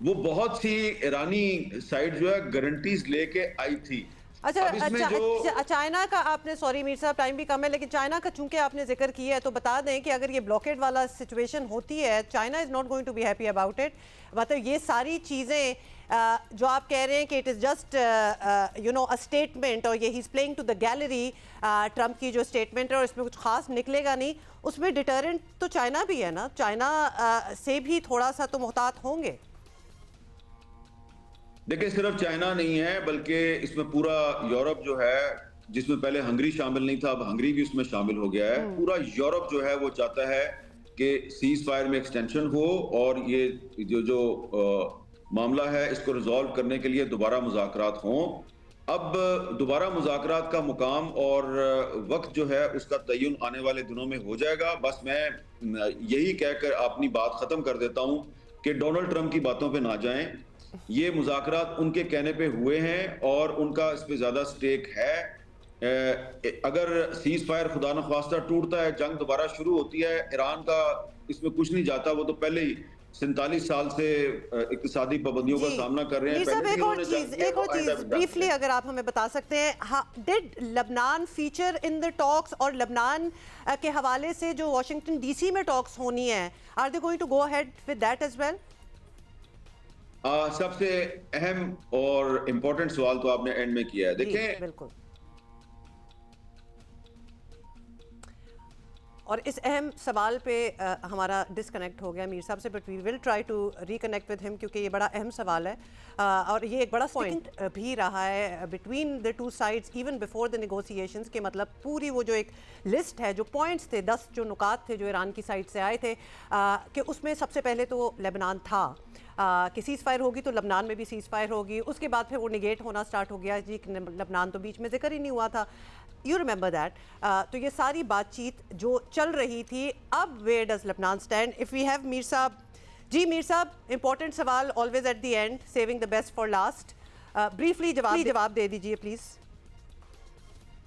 वो बहुत सी ईरानी साइड जो है गारंटीज लेके आई थी। अच्छा, चाइना का आपने, सॉरी मीर साहब टाइम भी कम है, लेकिन चाइना का चूंकि आपने जिक्र किया है तो बता दें कि अगर ये ब्लॉकेड वाला सिचुएशन होती है, China is not going to be happy about it. मतलब ये सारी चीज़ें जो आप कह रहे हैं कि it is just you know a statement, और ये he is playing to the gallery, Trump की जो स्टेटमेंट है और इसमें कुछ खास निकलेगा नहीं, उसमें डिटरेंट तो चाइना भी है ना, चाइना से भी थोड़ा सा तो मुहतात होंगे। देखिए, सिर्फ चाइना नहीं है बल्कि इसमें पूरा यूरोप जो है, जिसमें पहले हंगरी शामिल नहीं था, अब हंगरी भी उसमें शामिल हो गया है। पूरा यूरोप जो है वो चाहता है कि सीज फायर में एक्सटेंशन हो और ये जो मामला है इसको रिजॉल्व करने के लिए दोबारा मुज़ाकरात हों। अब दोबारा मुज़ाकरात का मुकाम और वक्त जो है उसका तयन आने वाले दिनों में हो जाएगा। बस मैं यही कहकर अपनी बात ख़त्म कर देता हूँ कि डोनाल्ड ट्रंप की बातों पे ना जाएं। ये मुज़ाकरात उनके कहने पे हुए हैं और उनका इस पे ज़्यादा स्टेक है। अगर सीज फायर खुदा न ख्वास्ता टूटता है, जंग दोबारा शुरू होती है, ईरान का इसमें कुछ नहीं जाता। वो तो पहले ही 47 साल से इक्तिसादी पाबंदियों का सामना कर रहे हैं। एक और चीज ब्रीफली अगर आप हमें बता सकते हैं, did Lebanon feature in the talks, और लेबनान के हवाले से जो वाशिंगटन डीसी में टॉक्स होनी है, are they going to go ahead with that as well? सबसे अहम और इम्पोर्टेंट सवाल तो आपने एंड में किया है। देखें, बिल्कुल, और इस अहम सवाल पे हमारा डिस्कनेक्ट हो गया मीर साहब से, but we will try to reconnect with him क्योंकि ये बड़ा अहम सवाल है और ये एक बड़ा पॉइंट भी रहा है between the two sides even before the negotiations के। मतलब पूरी वो जो एक लिस्ट है, जो पॉइंट्स थे, 10 जो नुकात थे जो ईरान की साइड से आए थे, कि उसमें सबसे पहले तो लेबनान था कि सीज़ फायर होगी तो लबनान में भी सीज़ फायर होगी। उसके बाद फिर वो निगेट होना स्टार्ट हो गया जी, लबनान तो बीच में जिक्र ही नहीं हुआ था, यू रिमेंबर दैट। तो ये सारी बातचीत जो चल रही थी, अब वेयर डज लबनान stand? If we have Mir साहब, जी मीर साहब, इंपॉर्टेंट सवाल always at the end, saving the best for last, briefly जवाब दे दीजिए प्लीज़।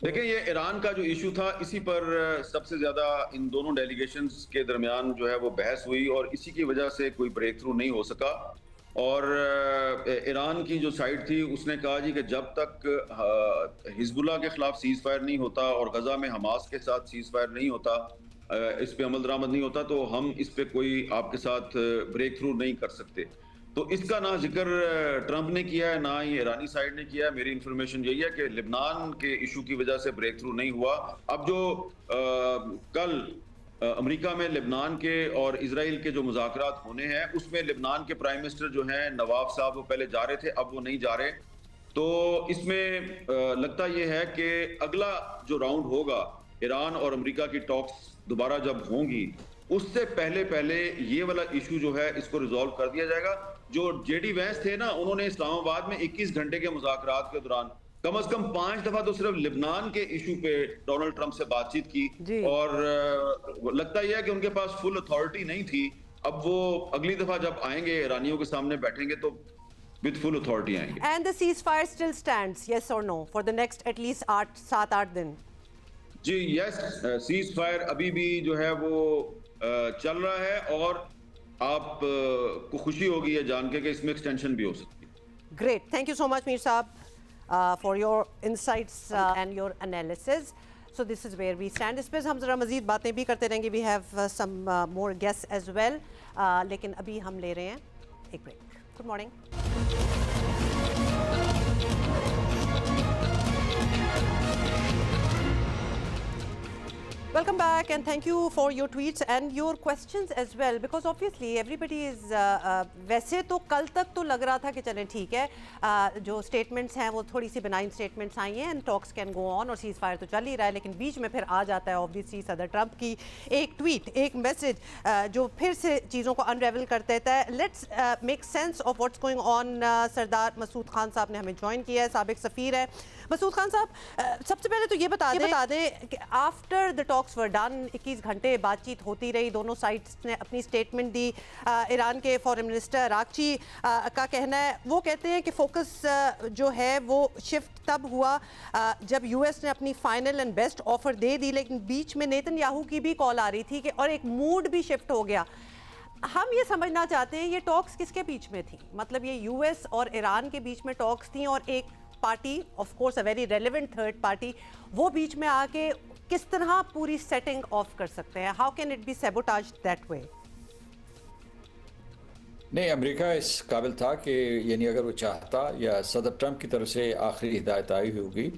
देखिए, ये ईरान का जो इशू था, इसी पर सबसे ज़्यादा इन दोनों डेलीगेशंस के दरमियान जो है वो बहस हुई और इसी की वजह से कोई ब्रेक थ्रू नहीं हो सका। और ईरान की जो साइड थी उसने कहा जी कि जब तक हिजबुल्लाह के खिलाफ सीज़ फायर नहीं होता और गजा में हमास के साथ सीज़ फायर नहीं होता, इस पे अमल दरामद नहीं होता, तो हम इस पे कोई आपके साथ ब्रेक थ्रू नहीं कर सकते। तो इसका ना जिक्र ट्रंप ने किया है, ना ही ईरानी साइड ने किया है। मेरी इंफॉर्मेशन यही है कि लेबनान के इशू की वजह से ब्रेक थ्रू नहीं हुआ। अब जो कल अमेरिका में लेबनान के और इजराइल के जो मुज़ाकरात होने हैं, उसमें लेबनान के प्राइम मिनिस्टर जो हैं नवाफ साहब, वो पहले जा रहे थे, अब वो नहीं जा रहे। तो इसमें लगता ये है कि अगला जो राउंड होगा ईरान और अमेरिका की टॉक्स दोबारा जब होंगी, उससे पहले पहले ये वाला इशू जो है इसको रिजॉल्व कर दिया जाएगा। जो जेडी वैंस थे ना, उन्होंने इस्लामाबाद में 21 घंटे के मुज़ाकरात के दौरान कम से कम 5 दफा तो सिर्फ लेबनान के इशू पे डोनाल्ड ट्रंप से बातचीत की, और लगता यह है कि उनके पास फुल अथॉरिटी नहीं थी। अब वो अगली दफा जब आएंगे ईरानियों के सामने बैठेंगे तो विद फुल अथॉरिटी आएंगे। And the ceasefire still stands, yes और no, for the next at least 7-8 दिन? जी यस, सीज फायर अभी भी जो है वो चल रहा है, और आप को खुशी होगी ये जान के कि इसमें एक्सटेंशन भी हो सकती है। Great, thank you so much Mir साहब for your insights and your analysis. So this is where we stand. इस पर हम ज़रा मज़ीद बातें भी करते रहेंगे, we have some more guest as well, लेकिन अभी हम ले रहे हैं एक break. Good morning. Welcome back and thank you for your tweets and your questions as well, because obviously everybody is वैसे तो कल तक तो लग रहा था कि चलें ठीक है, जो स्टेटमेंट्स हैं वो थोड़ी सी बेनाइन स्टेटमेंट्स आई हैं and talks can go on और सीज फायर तो चल ही रहा है, लेकिन बीच में फिर आ जाता है ऑब्वियसली सदर ट्रंप की एक ट्वीट, एक मैसेज जो फिर से चीज़ों को अनरेवल कर देता है। Let's make sense of what's going on. Sardar Masood Khan साहब ने हमें ज्वाइन किया है, साबिक सफ़ीर है। मसूद खान साहब, सबसे पहले तो ये बता दें कि after the talks were done, 21 घंटे बातचीत होती रही, दोनों साइड्स ने अपनी स्टेटमेंट दी। ईरान के फॉरेन मिनिस्टर अरागची का कहना है, वो कहते हैं कि फोकस जो है वो शिफ्ट तब हुआ जब यूएस ने अपनी फाइनल एंड बेस्ट ऑफर दे दी, लेकिन बीच में नेतन्याहू की भी कॉल आ रही थी कि और एक मूड भी शिफ्ट हो गया। हम ये समझना चाहते हैं ये टॉक्स किसके बीच में थी, मतलब ये यूएस और ईरान के बीच में टॉक्स थी और एक party, of course a very relevant third party, वो बीच में आके किस तरह पूरी सेटिंग ऑफ कर सकते हैं? How can it be sabotaged that way? नहीं, अमेरिका इस काबिल था कि यानी अगर वो चाहता, या सदर ट्रंप की तरफ से आखिरी हिदायत आई होगी,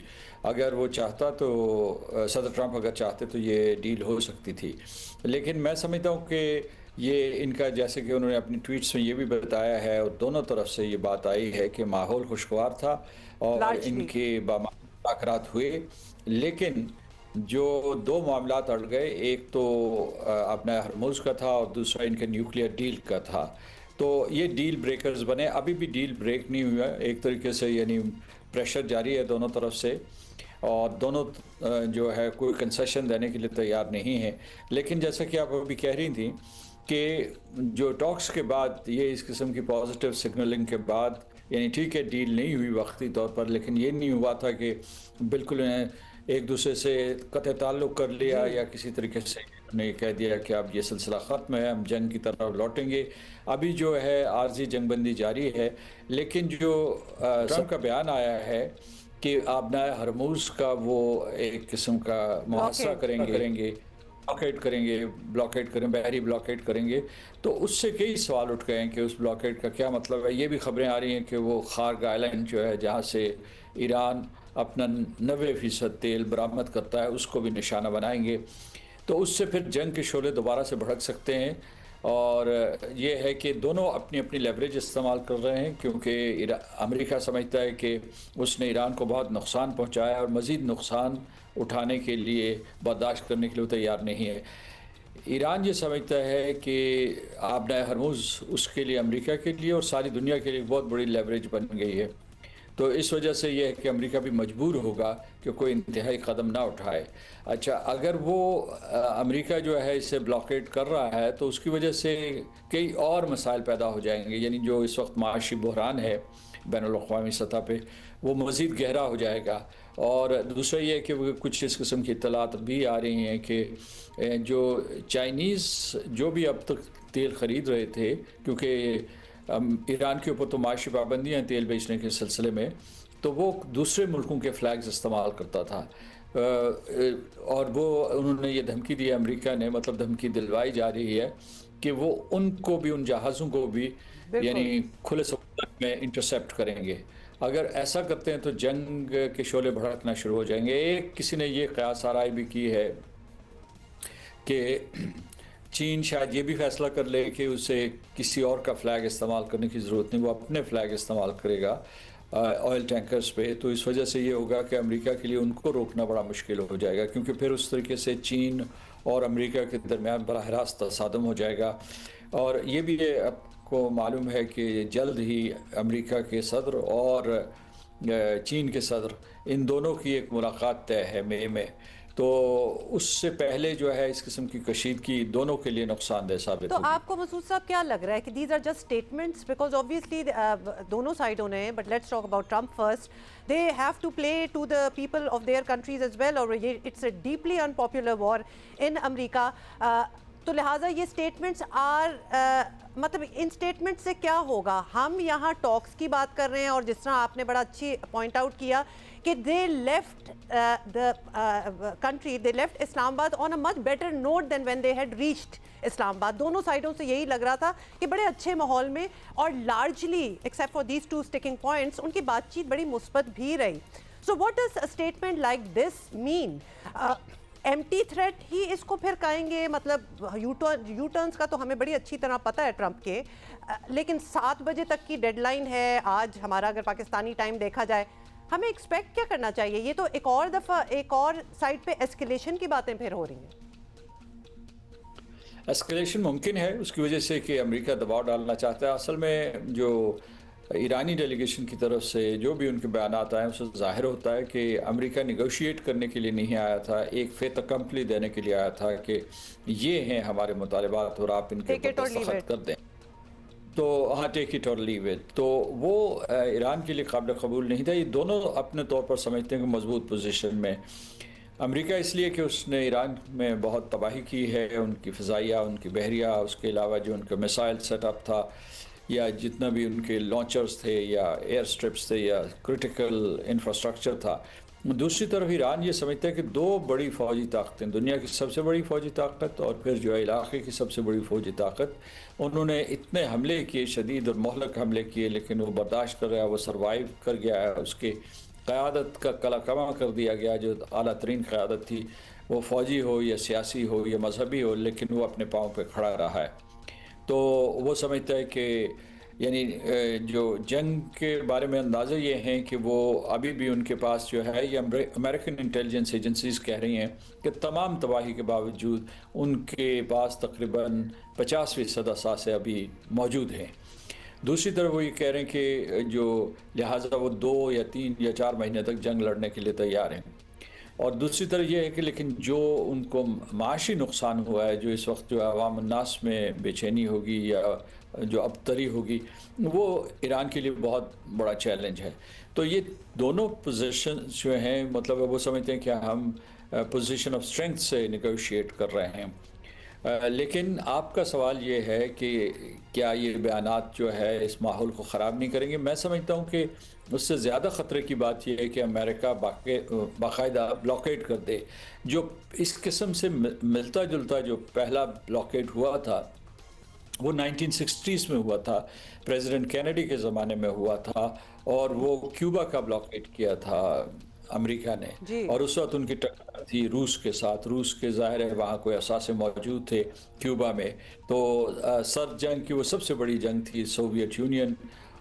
अगर वो चाहता तो सदर ट्रंप अगर चाहते तो ये डील हो सकती थी। लेकिन मैं समझता हूँ कि ये इनका, जैसे कि उन्होंने अपनी ट्वीट्स में ये भी बताया है और दोनों तरफ से ये बात आई है कि माहौल खुशगवार था और इनके मुज़ाकरात हुए, लेकिन जो दो मामलात अड़ गए, एक तो अपना हरमुज़ का था और दूसरा इनके न्यूक्लियर डील का था। तो ये डील ब्रेकर्स बने। अभी भी डील ब्रेक नहीं हुआ एक तरीके से, यानी प्रेशर जारी है दोनों तरफ से और दोनों जो है कोई कंसेशन देने के लिए तैयार नहीं है। लेकिन जैसा कि आप अभी कह रही थी कि जो टॉक्स के बाद, ये इस किस्म की पॉजिटिव सिग्नलिंग के बाद, यानी ठीक है डील नहीं हुई वक्ती तौर पर, लेकिन ये नहीं हुआ था कि बिल्कुल एक दूसरे से कतई ताल्लुक़ कर लिया या किसी तरीके से ने कह दिया कि अब ये सिलसिला ख़त्म है, हम जंग की तरफ लौटेंगे। अभी जो है आर्जी जंगबंदी जारी है, लेकिन जो ट्रंप का बयान आया है कि आबना हरमुज़ का वो एक किस्म का मुहासरा करेंगे, ब्लॉकेट करें, बहरी ब्लॉकेट करेंगे, तो उससे कई सवाल उठ गए हैं कि उस ब्लॉकेट का क्या मतलब है। ये भी खबरें आ रही हैं कि वो खार्ग आइलैंड जो है जहाँ से ईरान अपना 90% तेल बरामद करता है, उसको भी निशाना बनाएंगे, तो उससे फिर जंग के शोले दोबारा से भड़क सकते हैं। और ये है कि दोनों अपनी अपनी लेवरेज इस्तेमाल कर रहे हैं, क्योंकि अमेरिका समझता है कि उसने ईरान को बहुत नुकसान पहुंचाया और मज़ीद नुकसान उठाने के लिए, बर्दाश्त करने के लिए तैयार नहीं है। ईरान ये समझता है कि आबना हरमुज़ उसके लिए, अमेरिका के लिए और सारी दुनिया के लिए बहुत बड़ी लेवरेज बन गई है। तो इस वजह से यह है कि अमेरिका भी मजबूर होगा कि कोई इंतहाई कदम ना उठाए। अच्छा, अगर वो अमेरिका जो है इसे ब्लॉकेट कर रहा है तो उसकी वजह से कई और मसाइल पैदा हो जाएंगे, यानी जो इस वक्त माशी बहरान है बैनुल-अक़वामी सतह पे, वो मज़ीद गहरा हो जाएगा। और दूसरा ये है कि कुछ इस किस्म की इत्तलात भी आ रही हैं कि जो चाइनीज़ जो भी अब तक तेल ख़रीद रहे थे, क्योंकि ईरान के ऊपर तो माशी पाबंदियाँ हैं तेल बेचने के सिलसिले में, तो वो दूसरे मुल्कों के फ्लैग्स इस्तेमाल करता था। और वो उन्होंने ये धमकी दी, अमेरिका ने मतलब धमकी दिलवाई जा रही है कि वो उनको भी, उन जहाज़ों को भी यानी खुले समुद्र में इंटरसेप्ट करेंगे। अगर ऐसा करते हैं तो जंग के शोले भड़कना शुरू हो जाएंगे। एक किसी ने ये क़यास आराई भी की है कि चीन शायद ये भी फैसला कर ले कि उसे किसी और का फ्लैग इस्तेमाल करने की ज़रूरत नहीं, वो अपने फ्लैग इस्तेमाल करेगा ऑयल टैंकर्स पे। तो इस वजह से ये होगा कि अमेरिका के लिए उनको रोकना बड़ा मुश्किल हो जाएगा, क्योंकि फिर उस तरीके से चीन और अमेरिका के दरमियान बराह रास्त तसादम हो जाएगा। और ये भी आपको मालूम है कि जल्द ही अमेरिका के सदर और चीन के सदर, इन दोनों की एक मुलाकात तय है मई में। तो उससे पहले जो है इस किस्म की कशीदगी दोनों के लिए नुकसानदेह साबित तो होगी। आपको मसूद साहब क्या लग रहा है कि these are just statements, because obviously दोनों साइडों ने, but let's talk about Trump first, they have to play to the people of their countries as well, और ये it's a deeply unpopular war in America. तो लिहाजा ये statements are मतलब इन statement से क्या होगा? हम यहाँ टॉक्स की बात कर रहे हैं, और जिस तरह आपने बड़ा अच्छी पॉइंट आउट किया कि they left the country, they left Islamabad on a much better note than when they had reached Islamabad. दोनों साइडों से यही लग रहा था कि बड़े अच्छे माहौल में, और largely except for these two sticking points उनकी बातचीत बड़ी मुस्बत भी रही। So what does a statement like this mean? Empty threat ही इसको फिर कहेंगे? मतलब यू टर्न्स का तो हमें बड़ी अच्छी तरह पता है ट्रंप के, लेकिन 7 बजे तक की डेडलाइन है आज हमारा, अगर पाकिस्तानी टाइम देखा जाए। हमें एक्सपेक्ट क्या करना चाहिए? ये तो एक और दफ़ा एक और साइड पे एस्केलेशन की बातें फिर हो रही हैं। एस्केलेशन मुमकिन है उसकी वजह से कि अमेरिका दबाव डालना चाहता है। असल में जो ईरानी डेलीगेशन की तरफ से जो भी उनके बयान आए हैं उससे ज़ाहिर होता है कि अमेरिका निगोशिएट करने के लिए नहीं आया था, एक फेत कंपनी देने के लिए आया था कि ये हैं हमारे मुतालिबात और आप इनके ऊपर दस्तखत कर दें। तो हाँ, टेक इट और लीव इट, तो वो ईरान के लिए काबिल कबूल नहीं था। ये दोनों अपने तौर पर समझते हैं कि मजबूत पोजीशन में अमेरिका, इसलिए कि उसने ईरान में बहुत तबाही की है, उनकी फ़िज़ाइया, उनकी बहरिया, उसके अलावा जो उनका मिसाइल सेटअप था या जितना भी उनके लॉन्चर्स थे या एयर स्ट्रिप्स थे या क्रिटिकल इंफ्रास्ट्रक्चर था। दूसरी तरफ ईरान ये समझता है कि दो बड़ी फ़ौजी ताकतें, दुनिया की सबसे बड़ी फ़ौजी ताकत और फिर जो है इलाके की सबसे बड़ी फ़ौजी ताकत, उन्होंने इतने हमले किए, शदीद और मोहलक हमले किए, लेकिन वो बर्दाश्त कर रहा है, वो सर्वाइव कर गया है। उसके क़यादत का कलाकमा कर दिया गया, जो आला तरीन क़यादत थी, वो फ़ौजी हो या सियासी हो या मजहबी हो, लेकिन वो अपने पाँव पर खड़ा रहा है। तो वो समझता है कि यानी जो जंग के बारे में अंदाज़े ये हैं कि वो अभी भी उनके पास जो है, ये अमेरिकन इंटेलिजेंस एजेंसीज कह रही हैं कि तमाम तबाही के बावजूद उनके पास तकरीबन 50% असासे अभी मौजूद हैं। दूसरी तरफ वो ये कह रहे हैं कि जो लिहाजा वो 2 या 3 या 4 महीने तक जंग लड़ने के लिए तैयार हैं। और दूसरी तरफ ये है कि लेकिन जो उनको माशी नुकसान हुआ है, जो इस वक्त जो अवाम नास में बेचैनी होगी या जो अबतरी होगी, वो ईरान के लिए बहुत बड़ा चैलेंज है। तो ये दोनों पोजीशन जो हैं, मतलब वो समझते हैं कि हम पोजीशन ऑफ स्ट्रेंथ से निगोशिएट कर रहे हैं। लेकिन आपका सवाल ये है कि क्या ये बयानात जो है इस माहौल को ख़राब नहीं करेंगे? मैं समझता हूँ कि उससे ज़्यादा ख़तरे की बात यह है कि अमेरिका बाकायदा ब्लॉकेड कर दे। जो इस किस्म से मिलता जुलता जो पहला ब्लॉकेड हुआ था वो 1960s में हुआ था, प्रेसिडेंट कैनेडी के ज़माने में हुआ था, और वो क्यूबा का ब्लॉकेड किया था अमेरिका ने, और उस वक्त उनकी टक्कर थी रूस के साथ। रूस के ज़ाहिर है वहाँ कोई असासे मौजूद थे क्यूबा में। तो सर्द जंग की वो सबसे बड़ी जंग थी सोवियत यूनियन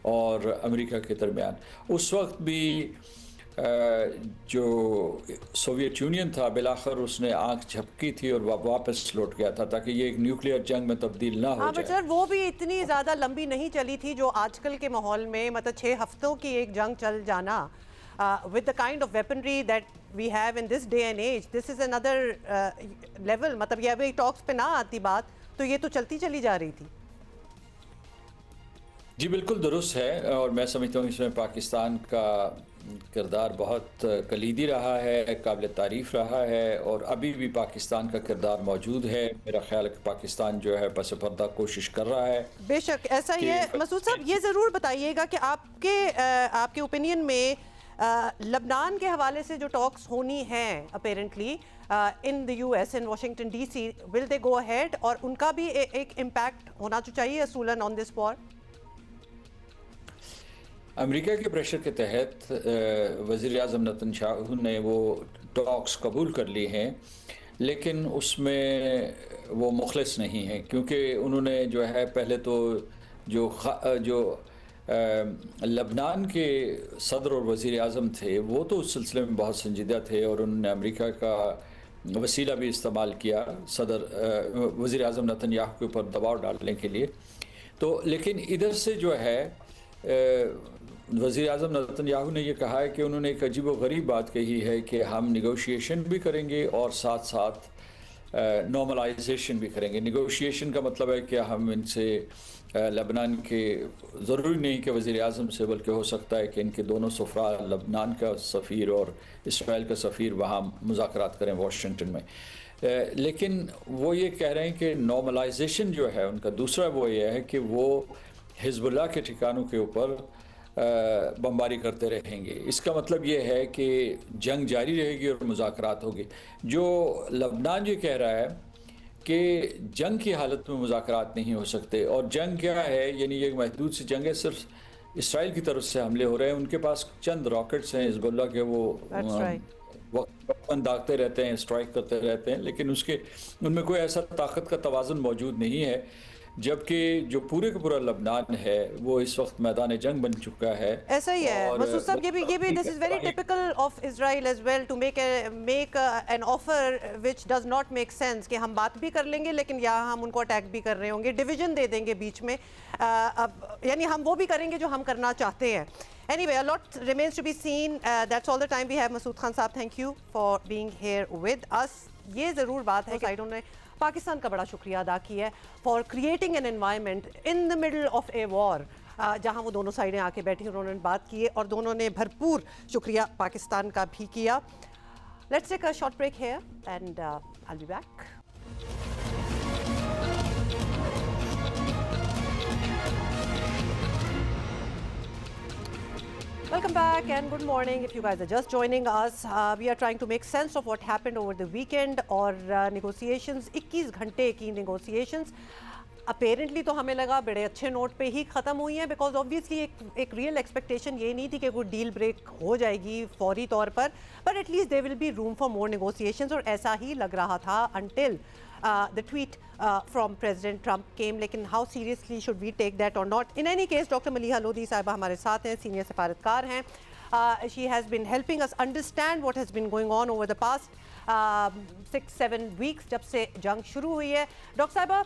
और अमेरिका के दरमियान। उस वक्त भी जो सोवियत यूनियन था बिलाखिर उसने आंख झपकी थी और वापस लौट गया था ताकि ये एक न्यूक्लियर जंग में तब्दील ना हो जाए। सर वो भी इतनी ज़्यादा लंबी नहीं चली थी जो आजकल के माहौल में, मतलब 6 हफ्तों की एक जंग चल जाना with the kind of weaponry that we have in this day and age, this is another level। मतलब ये अभी टॉक्स पे ना आती बात तो ये तो चलती चली जा रही थी। जी बिल्कुल दुरुस्त है, और मैं समझता हूँ इसमें पाकिस्तान का किरदार बहुत कलीदी रहा है, काबिल तारीफ़ रहा है, और अभी भी पाकिस्तान का किरदार मौजूद है। मेरा ख्याल है कि पाकिस्तान जो है पस पर्दा कोशिश कर रहा है। बेशक ऐसा ही है। मसूद साहब ये ज़रूर बताइएगा कि आपके ओपिनियन में लबनान के हवाले से जो टॉक्स होनी हैं apparently in the US in Washington DC, will they go ahead, और उनका भी एक इम्पैक्ट होना चाहिए असूलन ऑन दिस वॉर? अमेरिका के प्रेशर के तहत वज़ीर आज़म नेतन्याहू ने वो टॉक्स कबूल कर ली हैं। लेकिन उसमें वो मुखलिस नहीं है, क्योंकि उन्होंने जो है पहले तो जो लबनान के सदर और वज़ीर आज़म थे वो तो उस सिलसिले में बहुत संजीदा थे और उन्होंने अमेरिका का वसीला भी इस्तेमाल किया वज़ीर आज़म नेतन्याहू के ऊपर दबाव डालने के लिए। तो लेकिन इधर से जो है वज़ीर आज़म नेतन्याहू ने ये कहा है कि उन्होंने एक अजीब व गरीब बात कही है कि हम निगोशिएशन भी करेंगे और साथ साथ नॉर्मलाइजेशन भी करेंगे। निगोशिएशन का मतलब है कि हम इनसे लबनान के ज़रूरी नहीं कि वज़ीर आज़म से, बल्कि हो सकता है कि इनके दोनों सफ़रा लबनान का सफ़ीर और इसराइल का सफ़ीर वहाँ मुज़ाकरात करें वाशिंगटन में। लेकिन वो ये कह रहे हैं कि नॉर्मलाइजेशन जो है उनका दूसरा वो ये है कि वो हिज़्बुल्लाह के ठिकानों के ऊपर बमबारी करते रहेंगे। इसका मतलब ये है कि जंग जारी रहेगी और मुज़ाकरात होगी। जो लबनान ये कह रहा है कि जंग की हालत में मुज़ाकरात नहीं हो सकते, और जंग क्या है, यानी ये महदूद सी जंग है, सिर्फ इसराइल की तरफ से हमले हो रहे हैं। उनके पास चंद रॉकेट्स हैं हिज़्बुल्लाह के, वो वक्तन दागते रहते हैं, स्ट्राइक करते रहते हैं, लेकिन उनमें कोई ऐसा ताकत का तवाज़ुन मौजूद नहीं है। जबकि जो पूरे का पूरा लबनान है वो इस वक्त मैदान जंग बन चुका है। ऐसा ही है मसूद साहब, ये भी this is very typical of Israel as well to make an offer which does not make sense कि हम बात भी कर लेंगे लेकिन यहाँ हम उनको अटैक भी कर रहे होंगे, डिवीजन दे देंगे बीच में। यानी हम वो भी करेंगे जो हम करना चाहते हैं। Anyway, a lot remains to be seen. That's all the time we have. Masood Khan साहब, thank you for being here with us. ये ज़रूर बात है कि साइडों ने पाकिस्तान का बड़ा शुक्रिया अदा किया है for creating an environment in the middle of a war, जहाँ वो दोनों साइडें आके बैठी, उन्होंने बात की है और दोनों ने भरपूर शुक्रिया पाकिस्तान का भी किया। Let's take a short break here and I will be back. Welcome back and good morning. If you guys are just joining us, we are trying to make sense of what happened over the weekend और negotiations, 21 घंटे की negotiations apparently तो हमें लगा बड़े अच्छे note पे ही ख़त्म हुई हैं, बिकॉज ऑब्वियसली एक रियल एक्सपेक्टेशन ये नहीं थी कि कोई डील ब्रेक हो जाएगी फौरी तौर पर, but at least there will be room for more negotiations, और ऐसा ही लग रहा था until the tweet from President Trump came. लेकिन how seriously should we take that or not? In any case, Dr. Maliha Lodhi साहिबा हमारे साथ हैं, सीनियर सफारतकार हैं. She has been helping us understand what has been going on over the past 6-7 weeks जब से जंग शुरू हुई है. डॉक्टर साहिबा,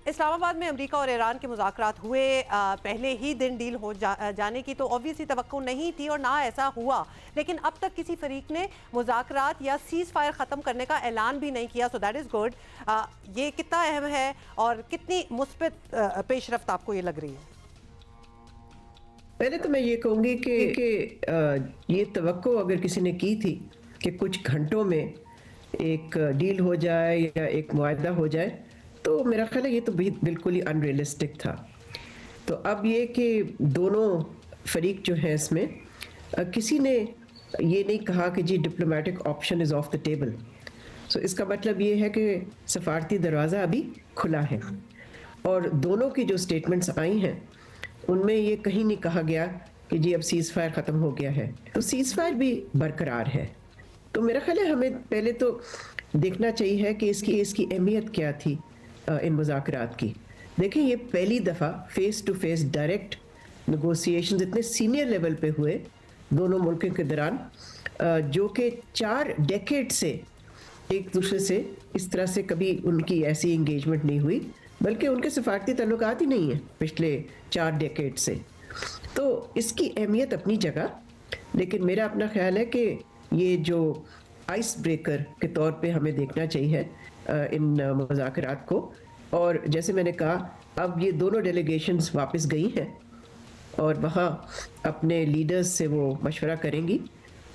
इस्लामाबाद में अमेरिका और ईरान के मुज़ाकरात हुए, पहले ही दिन डील हो जाने की तो ऑब्वियसली तवक्को नहीं थी और ना ऐसा हुआ, लेकिन अब तक किसी फरीक ने मुज़ाकरात या सीज़ फायर ख़त्म करने का ऐलान भी नहीं किया, सो दैट इज़ गुड. ये कितना अहम है और कितनी मुस्बित पेशरफ्त आपको ये लग रही है? पहले तो मैं ये कहूँगी कि ये तवक्को अगर किसी ने की थी कि कुछ घंटों में एक डील हो जाए या एक मुआहदा हो जाए, तो मेरा ख्याल है ये तो बिल्कुल ही अनरियलिस्टिक था. तो अब ये कि दोनों फरीक जो हैं इसमें, किसी ने ये नहीं कहा कि जी diplomatic option is off the table. So इसका मतलब ये है कि सफारती दरवाज़ा अभी खुला है, और दोनों की जो स्टेटमेंट्स आई हैं उनमें ये कहीं नहीं कहा गया कि जी अब सीज़ फायर ख़त्म हो गया है. तो सीज़ फायर भी बरकरार है. तो मेरा ख्याल है हमें पहले तो देखना चाहिए कि इसकी अहमियत क्या थी इन मुज़ाकरात की. देखें, ये पहली दफ़ा face to face direct negotiations इतने सीनियर लेवल पे हुए दोनों मुल्कों के दौरान, जो कि 4 डेकेड से एक दूसरे से इस तरह से कभी उनकी ऐसी इंगेजमेंट नहीं हुई, बल्कि उनके सफारती ताल्लुकात ही नहीं है पिछले 4 डेकेड से. तो इसकी अहमियत अपनी जगह, लेकिन मेरा अपना ख्याल है कि ये जो आइस ब्रेकर के तौर पे हमें देखना चाहिए इन मुज़ाकरात को. और जैसे मैंने कहा, अब ये दोनों डेलीगेशंस वापस गई हैं और वहाँ अपने लीडर्स से वो मशवरा करेंगी.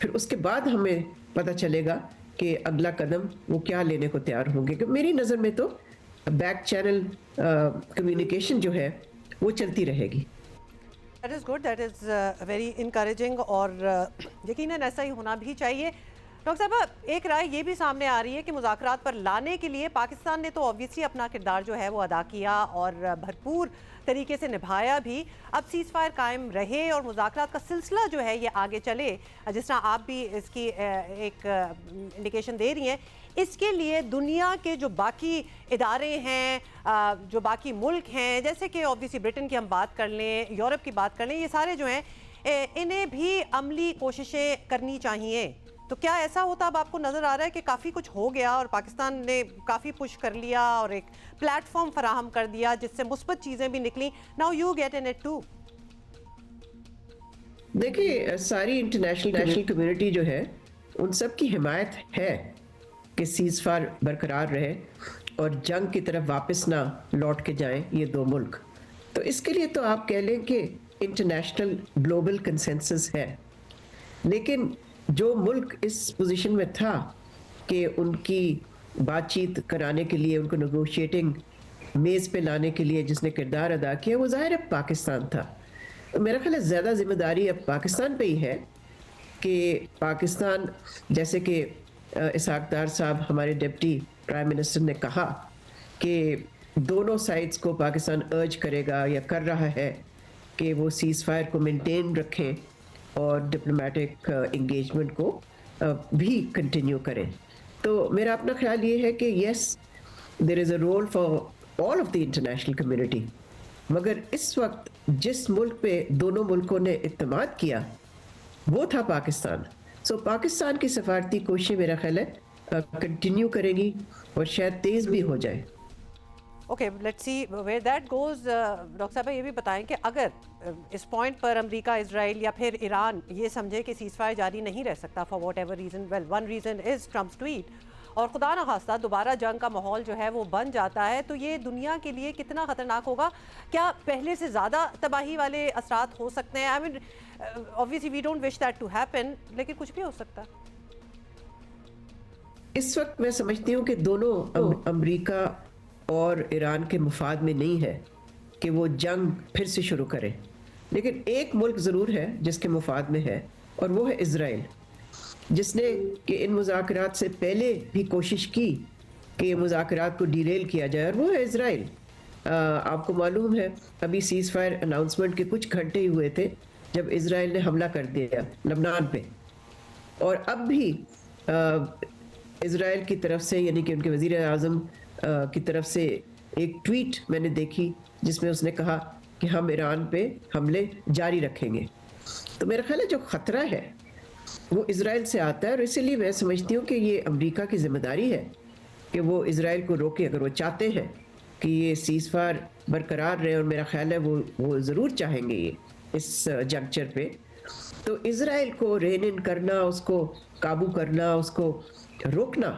फिर उसके बाद हमें पता चलेगा कि अगला कदम वो क्या लेने को तैयार होंगे. कि मेरी नज़र में तो बैक चैनल कम्युनिकेशन जो है वो चलती रहेगी. That is good, that is very encouraging, और यकीनन ऐसा ही होना भी चाहिए. डॉक्टर साहब, एक राय ये भी सामने आ रही है कि मुज़ाकरात पर लाने के लिए पाकिस्तान ने तो ऑब्वियसली अपना किरदार जो है वो अदा किया और भरपूर तरीके से निभाया भी। अब सीज़ फायर कायम रहे और मुज़ाकरात का सिलसिला जो है ये आगे चले, जिस तरह आप भी इसकी एक इंडिकेशन दे रही हैं, इसके लिए दुनिया के जो बाकी इदारे हैं, जो बाकी मुल्क हैं, जैसे कि ऑब्वियसली ब्रिटेन की हम बात कर लें, यूरोप की बात कर लें, ये सारे जो हैं इन्हें भी अमली कोशिशें करनी चाहिए। तो क्या ऐसा होता अब आपको नज़र आ रहा है कि काफ़ी कुछ हो गया और पाकिस्तान ने काफ़ी पुश कर लिया और एक प्लेटफॉर्म फराहम कर दिया जिससे मुस्बत चीज़ें भी निकली, now you get in it too? देखिए, सारी इंटरनेशनल कम्युनिटी जो है उन सब की हिमायत है कि सीज़ फायर बरकरार रहे और जंग की तरफ वापस ना लौट के जाएं ये दो मुल्क। तो इसके लिए तो आप कह लें कि इंटरनेशनल ग्लोबल कंसेंसस है, लेकिन जो मुल्क इस पोजीशन में था कि उनकी बातचीत कराने के लिए, उनको नेगोशिएटिंग मेज़ पे लाने के लिए जिसने किरदार अदा किया, वो ज़ाहिर है पाकिस्तान था। तो मेरा ख्याल है ज़्यादा जिम्मेदारी अब पाकिस्तान पे ही है कि पाकिस्तान, जैसे कि इसहाक डार साहब हमारे डिप्टी प्राइम मिनिस्टर ने कहा कि दोनों साइड्स को पाकिस्तान अर्ज करेगा या कर रहा है कि वो सीज़ फायर को मेंटेन रखें और डिप्लोमेटिक इंगेजमेंट को भी कंटिन्यू करें। तो मेरा अपना ख्याल ये है कि yes, there is a role for all of the international community, मगर इस वक्त जिस मुल्क पे दोनों मुल्कों ने इत्तेमाद किया वो था पाकिस्तान। सो पाकिस्तान की सफारती कोशिशें मेरा ख्याल है कंटिन्यू करेंगी और शायद तेज़ भी हो जाए। Okay, let's see where that goes. Doctor साहब ये भी बताएं कि अगर इस पॉइंट पर अमेरिका, इजराइल या फिर ईरान ये समझे कि सीज़ फायर जारी नहीं रह सकता for what ever reason, well one reason is Trump's tweet, और खुदा न खास्ता दोबारा जंग का माहौल जो है वो बन जाता है, तो ये दुनिया के लिए कितना ख़तरनाक होगा? क्या पहले से ज़्यादा तबाही वाले असरात हो सकते हैं? I mean obviously we don't wish that to happen, लेकिन कुछ भी हो सकता है। इस वक्त मैं समझती हूँ कि दोनों अमेरिका और ईरान के मुफाद में नहीं है कि वो जंग फिर से शुरू करें, लेकिन एक मुल्क ज़रूर है जिसके मुफाद में है और वो है इजराइल, जिसने कि इन मुज़ाकरात से पहले भी कोशिश की कि मुज़ाकरात को डिरेल किया जाए, और वो है इजराइल। आपको मालूम है अभी सीज़ फायर अनाउंसमेंट के कुछ घंटे ही हुए थे जब इजराइल ने हमला कर दिया लबनान पे, और अब भी इजराइल की तरफ से, यानी कि उनके वज़ीर आज़म की तरफ से एक ट्वीट मैंने देखी जिसमें उसने कहा कि हम ईरान पे हमले जारी रखेंगे। तो मेरा ख्याल है जो ख़तरा है वो इजराइल से आता है, और इसीलिए मैं समझती हूँ कि ये अमेरिका की ज़िम्मेदारी है कि वो इजराइल को रोके, अगर वो चाहते हैं कि ये सीज़ फायर बरकरार रहे, और मेरा ख्याल है वो ज़रूर चाहेंगे ये इस जंक्चर पे। तो इजराइल को रेन इन करना, उसको काबू करना, उसको रोकना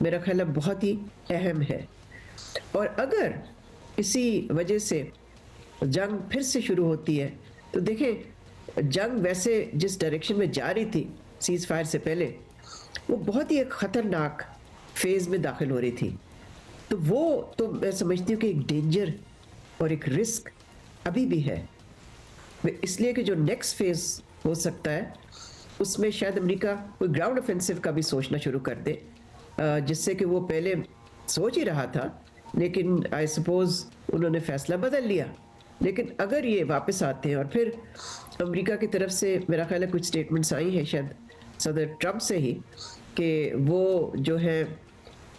मेरा ख्याल है बहुत ही अहम है। और अगर इसी वजह से जंग फिर से शुरू होती है तो देखें, जंग वैसे जिस डायरेक्शन में जा रही थी सीज़ फायर से पहले, वो बहुत ही एक ख़तरनाक फेज़ में दाखिल हो रही थी। तो वो तो मैं समझती हूँ कि एक डेंजर और एक रिस्क अभी भी है, इसलिए कि जो नेक्स्ट फेज़ हो सकता है उसमें शायद अमेरिका कोई ग्राउंड ऑफेंसिव का भी सोचना शुरू कर दे, जिससे कि वो पहले सोच ही रहा था, लेकिन आई सपोज़ उन्होंने फ़ैसला बदल लिया। लेकिन अगर ये वापस आते हैं, और फिर अमेरिका की तरफ से मेरा ख्याल है कुछ स्टेटमेंट्स आई हैं शायद सदर ट्रम्प से ही, कि वो जो है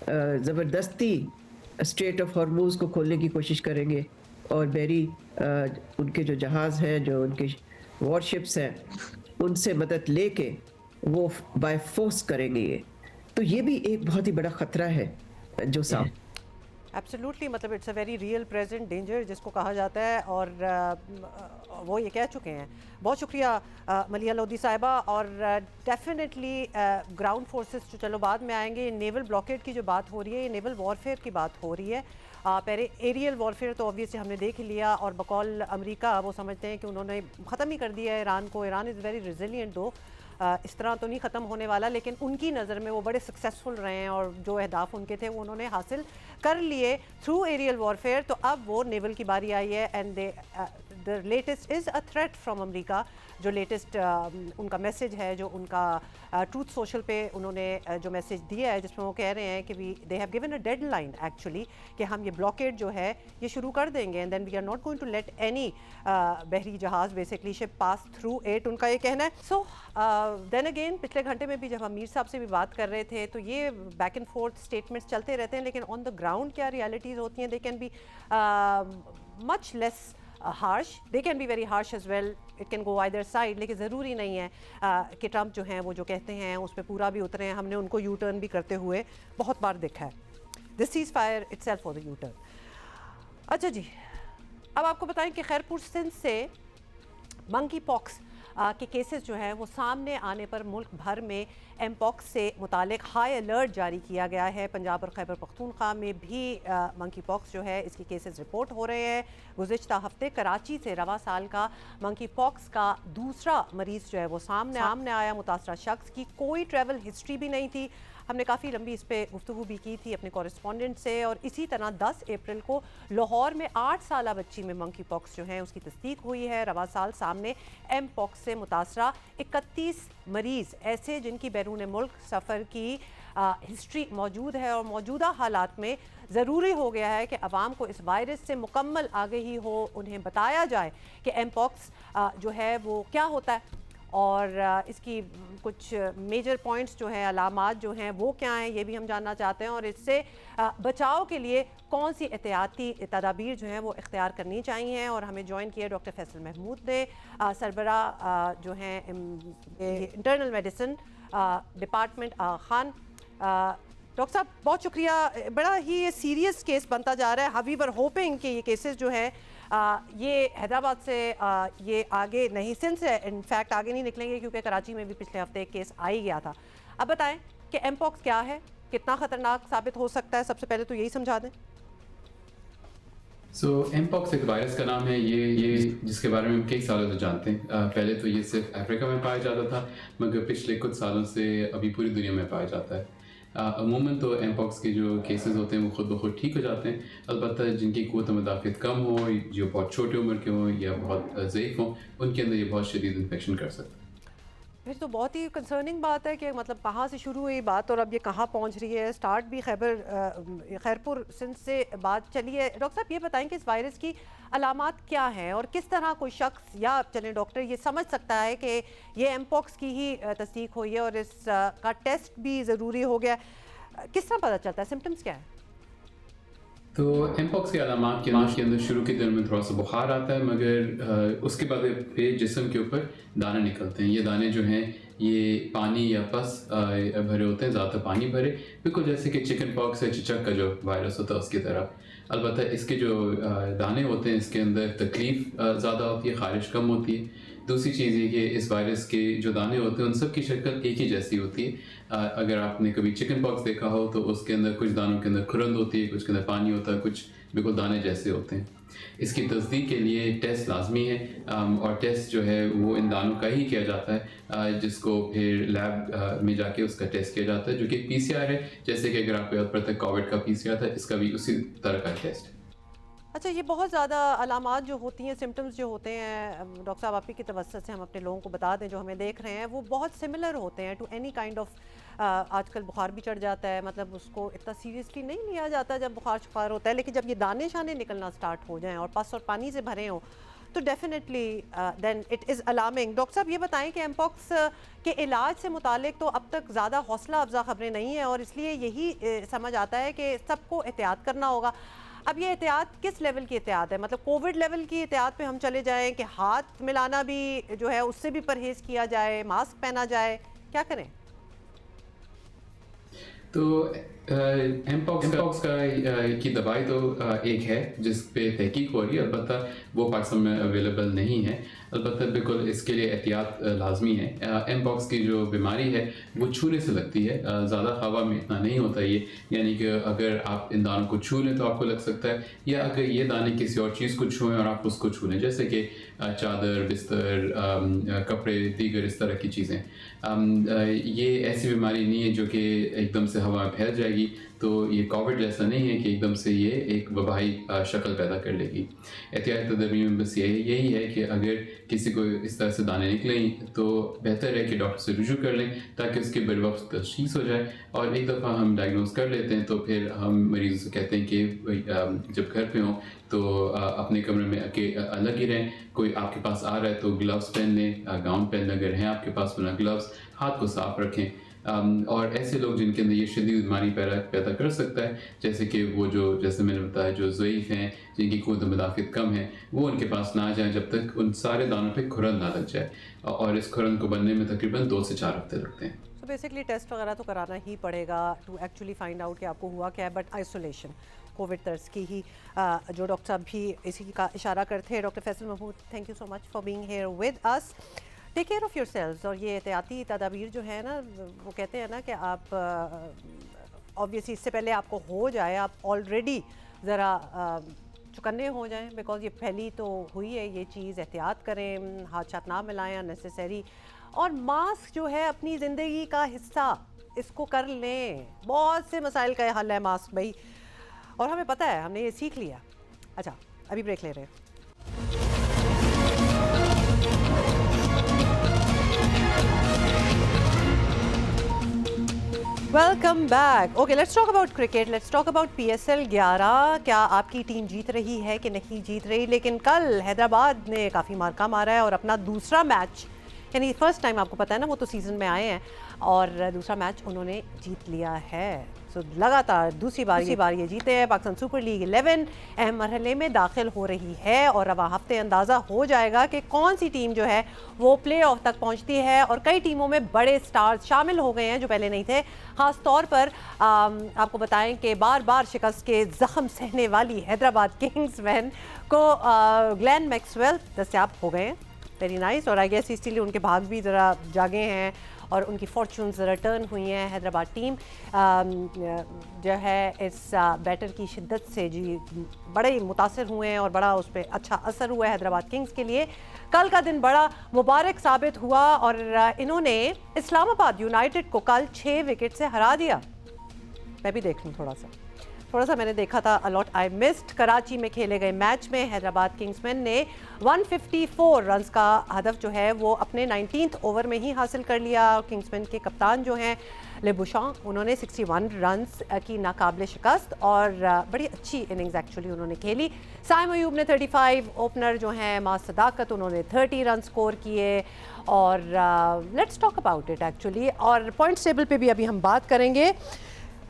ज़बरदस्ती स्ट्रेट ऑफ हॉर्मूज़ को खोलने की कोशिश करेंगे, और बहरी उनके जो जहाज़ हैं, जो उनके वॉरशिप्स हैं, उनसे मदद लेके वो बाय फोर्स करेंगे ये। तो ये भी एक बहुत ही बड़ा ख़तरा है जो सामने। एब्सोल्युटली, मतलब it's a very real present danger जिसको कहा जाता है, और वो ये कह चुके हैं। बहुत शुक्रिया मलिया लोधी साहिबा। और डेफिनेटली ग्राउंड फोर्सेस जो, चलो बाद में आएंगे, नेवल ब्लॉकेड की जो बात हो रही है, ये नेवल वॉरफेयर की बात हो रही है। पहले एरियल वॉरफेयर तो ऑब्वियसली हमने देख ही लिया, और बकौल अमेरिका वो समझते हैं कि उन्होंने ख़त्म ही कर दिया है ईरान को। ईरान इज़ वेरी रिजिलियंट, दो इस तरह तो नहीं ख़त्म होने वाला, लेकिन उनकी नज़र में वो बड़े सक्सेसफुल रहे हैं, और जो अहदाफ उनके थे वो उन्होंने हासिल कर लिए थ्रू एरियल वॉरफेयर। तो अब वो नेवल की बारी आई है, and the the latest is a threat from America. जो लेटेस्ट उनका मैसेज है, जो उनका ट्रूथ सोशल पे उन्होंने जो मैसेज दिया है, जिसमें वो कह रहे हैं कि they have given a deadline actually कि हम ये ब्लॉकेड जो है ये शुरू कर देंगे and then we are not going to let any बहरी जहाज़ basically ship pass through it, उनका ये कहना है। सो देन अगेन पिछले घंटे में भी जब हम मीर साहब से भी बात कर रहे थे तो ये बैक एंड फोर्थ स्टेटमेंट्स चलते रहते हैं, लेकिन ऑन द ग्राउंड क्या रियलिटीज़ होती हैं, they can be much less harsh, they can be very harsh as well, it can go either side. लेकिन ज़रूरी नहीं है कि ट्रंप जो हैं वो जो कहते हैं उस पर पूरा भी उतरे हैं। हमने उनको यू टर्न भी करते हुए बहुत बार देखा है। This seize fire itself for the U turn. अच्छा जी, अब आपको बताएं कि खैरपुर सिंध से मंकी पॉक्स के केसेस जो हैं वो सामने आने पर मुल्क भर में एम पॉक्स से मुतालिक हाई अलर्ट जारी किया गया है। पंजाब और खैबर पख्तूनख्वा में भी मंकी पॉक्स जो है इसके केसेस रिपोर्ट हो रहे हैं। गुज़िश्ता हफ्ते कराची से रवा साल का मंकी पॉक्स का दूसरा मरीज़ जो है वो सामने आया। मुतासरा शख्स की कोई ट्रैवल हिस्ट्री भी नहीं थी। हमने काफ़ी लंबी इस पर गुफ्तगू भी की थी अपने कॉरेस्पॉन्डेंट से। और इसी तरह 10 अप्रैल को लाहौर में 8 साला बच्ची में मंकी पॉक्स जो है उसकी तस्दीक हुई है। रवा साल सामने एम पॉक्स से मुतासरा 31 मरीज़ ऐसे जिनकी बैरून मुल्क सफ़र की हिस्ट्री मौजूद है। और मौजूदा हालात में ज़रूरी हो गया है कि आवाम को इस वायरस से मुकम्मल आगाही हो, उन्हें बताया जाए कि एम पॉक्स जो है वो क्या होता है और इसकी कुछ मेजर पॉइंट्स जो हैं, अलामात जो हैं वो क्या हैं, ये भी हम जानना चाहते हैं। और इससे बचाव के लिए कौन सी एहतियाती तदाबीर जो हैं वो इख्तियार करनी चाहिए। और हमें ज्वाइन किया डॉक्टर फैसल महमूद ने, सरबरा जो हैं internal medicine department Khan. Doctor साहब बहुत शुक्रिया। बड़ा ही ये सीरियस केस बनता जा रहा है। वी वर होपिंग कि ये केसेस जो है ये हैदराबाद से ये आगे नहीं, सिंध से इनफैक्ट आगे नहीं निकलेंगे, क्योंकि कराची में भी पिछले हफ्ते एक केस आ ही गया था। अब बताएं कि एम पॉक्स क्या है, कितना ख़तरनाक साबित हो सकता है, सबसे पहले तो यही समझा दें। एम पॉक्स एक वायरस का नाम है, ये जिसके बारे में हम कई सालों से जानते हैं। पहले तो ये सिर्फ अफ्रीका में पाया जाता था, मगर पिछले कुछ सालों से अभी पूरी दुनिया में पाया जाता है। अमूमन तो एम पॉक्स के जो केसेस होते हैं वो खुद ब खुद ठीक हो जाते हैं, अलबत्ता जिनकी क़ुव्वत मुदाफ़ियत कम हो, जो बहुत छोटी उम्र के हों या बहुत ज़ईफ़ हों, उनके अंदर ये बहुत शदीद इन्फेक्शन कर सकता है। फिर तो बहुत ही कंसर्निंग बात है कि मतलब कहाँ से शुरू हुई बात और अब ये कहाँ पहुँच रही है। स्टार्ट भी खैरपुर सिंध से बात चली है। डॉक्टर साहब ये बताएं कि इस वायरस की अलामात क्या हैं और किस तरह कोई शख्स या चलें डॉक्टर ये समझ सकता है कि ये एम पॉक्स की ही तस्दीक हुई है और इसका टेस्ट भी ज़रूरी हो गया। किस तरह पता चलता है, सिम्टम्स क्या है? तो एम पॉक्स के अलामात के अंदर शुरू के दिनों में थोड़ा सा बुखार आता है, मगर उसके बाद फिर जिस्म के ऊपर दाने निकलते हैं। ये दाने जो हैं ये पानी या पस भरे होते हैं, ज़्यादातर पानी भरे, बिल्कुल जैसे कि चिकन पॉक्स या चिचक का जो वायरस होता है उसकी तरह। अलबत्ता इसके जो दाने होते हैं इसके अंदर तकलीफ़ ज़्यादा होती है, ख़ारिश कम होती है। दूसरी चीज़ ये कि इस वायरस के जो दाने होते हैं उन सब की शक्ल एक ही जैसी होती है। अगर आपने कभी चिकन पॉक्स देखा हो तो उसके अंदर कुछ दानों के अंदर खुरंद होती है, कुछ के अंदर पानी होता है, कुछ बिल्कुल दाने जैसे होते हैं। इसकी तस्दीक के लिए टेस्ट लाजमी है और टेस्ट जो है वो इन दानों का ही किया जाता है, जिसको फिर लैब में जाके उसका टेस्ट किया जाता है, जो कि PCR है। जैसे कि अगर आपको याद पड़ता है कोविड का PCR था, इसका भी उसी तरह का टेस्ट है। अच्छा, ये बहुत ज़्यादा अलामात जो होती हैं, सिम्टम्स जो होते हैं, डॉक्टर साहब आप ही की तवज्जो से हम अपने लोगों को बता दें जो हमें देख रहे हैं, वो बहुत सिमिलर होते हैं टू एनी काइंड ऑफ। आजकल बुखार भी चढ़ जाता है, मतलब उसको इतना सीरियसली नहीं लिया जाता जब बुखार होता है, लेकिन जब ये दाने शाने निकलना स्टार्ट हो जाएं और पस और पानी से भरे हों तो definitely then it is alarming. Doctor साहब ये बताएं कि एम पॉक्स के इलाज से मुतालिक तो अब तक ज़्यादा हौसला अफजा खबरें नहीं हैं और इसलिए यही समझ आता है कि सबको एहतियात करना होगा। अब ये एहतियात किस लेवल की एहतियात है? मतलब कोविड लेवल की एहतियात पे हम चले जाएं कि हाथ मिलाना भी जो है उससे भी परहेज़ किया जाए, मास्क पहना जाए, क्या करें? तो एम पॉक्स की दवाई तो एक है जिस पे तहकीक हो रही है, अलबत्ता वो पाकिस्तान में अवेलेबल नहीं है। अलबत्ता बिल्कुल इसके लिए एहतियात लाजमी है। एम पॉक्स की जो बीमारी है वो छूने से लगती है, ज़्यादा हवा में इतना नहीं होता ये, यानी कि अगर आप इन दानों को छू लें तो आपको लग सकता है, या अगर ये दाने किसी और चीज़ को छूएं और आप उसको छू लें, जैसे कि चादर, बिस्तर, कपड़े, दीगर इस तरह की चीज़ें। ये ऐसी बीमारी नहीं है जो कि एकदम से हवा में फैल जाएगी। रहेगी तो ये कोविड जैसा नहीं है कि एकदम से ये एक वबाई शक्ल पैदा कर लेगी। एहतियाती तदबीर में बस यही है कि अगर किसी को इस तरह से दाने निकलें तो बेहतर है कि डॉक्टर से रुजू कर लें ताकि उसकी बर वक्त तशख़ीस हो जाए। और एक दफ़ा हम डायग्नोज कर लेते हैं तो फिर हम मरीज़ से कहते हैं कि जब घर पे हों तो अपने कमरे में अलग ही रहें। कोई आपके पास आ रहा है तो ग्लव्स पहन लें, गाउन पहन अगर हैं आपके पास बिना ग्लव्स, हाथ को साफ रखें। और ऐसे लोग जिनके अंदर ये शदीद बीमारी पैदा कर सकता है, जैसे कि वो जैसे मैंने बताया जो ज़ईफ़ हैं, जिनकी क़ुव्वत मुदाफ़ियत कम है, वो उनके पास ना जाएं जब तक उन सारे दानों पे खुरन ना लग जाए। और इस खुरन को बनने में तकरीबन 2 से 4 हफ्ते लगते हैं। तो बेसिकली टेस्ट वगैरह तो कराना ही पड़ेगा टू एक्चुअली फाइंड आउट कि आपको हुआ क्या है, बट आइसोलेशन कोविड तर्ज की ही जो डॉक्टर साहब भी इसी का इशारा करते हैं। Doctor Faisal Mahmood, thank you so much for being here with us. Take care of yourselves. और ये एहतियाती तदाबीर जो है ना, वो कहते हैं ना कि आप ऑब्वियसली इससे पहले आपको हो जाए, आप ऑलरेडी ज़रा चुकन्ने हो जाएं, बिकॉज ये फैली तो हुई है ये चीज़। एहतियात करें, हाथ छात ना मिलाएं अननेसेसरी, और मास्क जो है अपनी ज़िंदगी का हिस्सा, इसको कर लें। बहुत से मसाइल का हल है मास्क भाई, और हमें पता है, हमने ये सीख लिया। अच्छा, अभी ब्रेक ले रहे हैं। Welcome back. Okay, let's talk about cricket, let's talk about PSL 11। क्या आपकी टीम जीत रही है कि नहीं जीत रही? लेकिन कल हैदराबाद ने काफ़ी मार्का मारा है और अपना दूसरा मैच, यानी फर्स्ट टाइम आपको पता है ना, वो तो सीज़न में आए हैं, और दूसरा मैच उन्होंने जीत लिया है। सो लगातार दूसरी बार ये जीते हैं। पाकिस्तान सुपर लीग 11 अहम मरहले में दाखिल हो रही है और अब हफ्ते अंदाज़ा हो जाएगा कि कौन सी टीम जो है वो प्ले ऑफ तक पहुंचती है। और कई टीमों में बड़े स्टार्स शामिल हो गए हैं जो पहले नहीं थे। ख़ास तौर पर आपको बताएं कि बार बार शिकस्त के ज़ख्म सहने वाली हैदराबाद किंग्समैन को ग्लेन मैक्सवेल दस्तयाब हो गए हैं। Very nice. और आई गेस इसलिए उनके भाग भी ज़रा जागे हैं और उनकी फॉर्चून्स ज़रा टर्न हुई हैं। हैदराबाद टीम जो है इस बैटर की शिद्दत से जी बड़े मुतासिर हुए हैं और बड़ा उस पर अच्छा असर हुआ है हैदराबाद किंग्स के लिए। कल का दिन बड़ा मुबारक साबित हुआ और इन्होंने इस्लामाबाद यूनाइटेड को कल 6 विकेट से हरा दिया। मैं भी देख लूँ थोड़ा सा मैंने देखा था अलॉट आई मिस्ड। कराची में खेले गए मैच में हैदराबाद किंग्समैन ने 154 रन्स का हदफ जो है वो अपने 19th ओवर में ही हासिल कर लिया। किंग्समैन के कप्तान जो हैं लेबुशान, उन्होंने 61 रन्स की नाकाबिले शिकस्त और बड़ी अच्छी इनिंग्स एक्चुअली उन्होंने खेली। साइम अयूब ने 35, ओपनर जो हैं मां सदाकत, उन्होंने 30 रन स्कोर किए। और let's talk about it actually, और पॉइंट्स टेबल पे भी अभी हम बात करेंगे।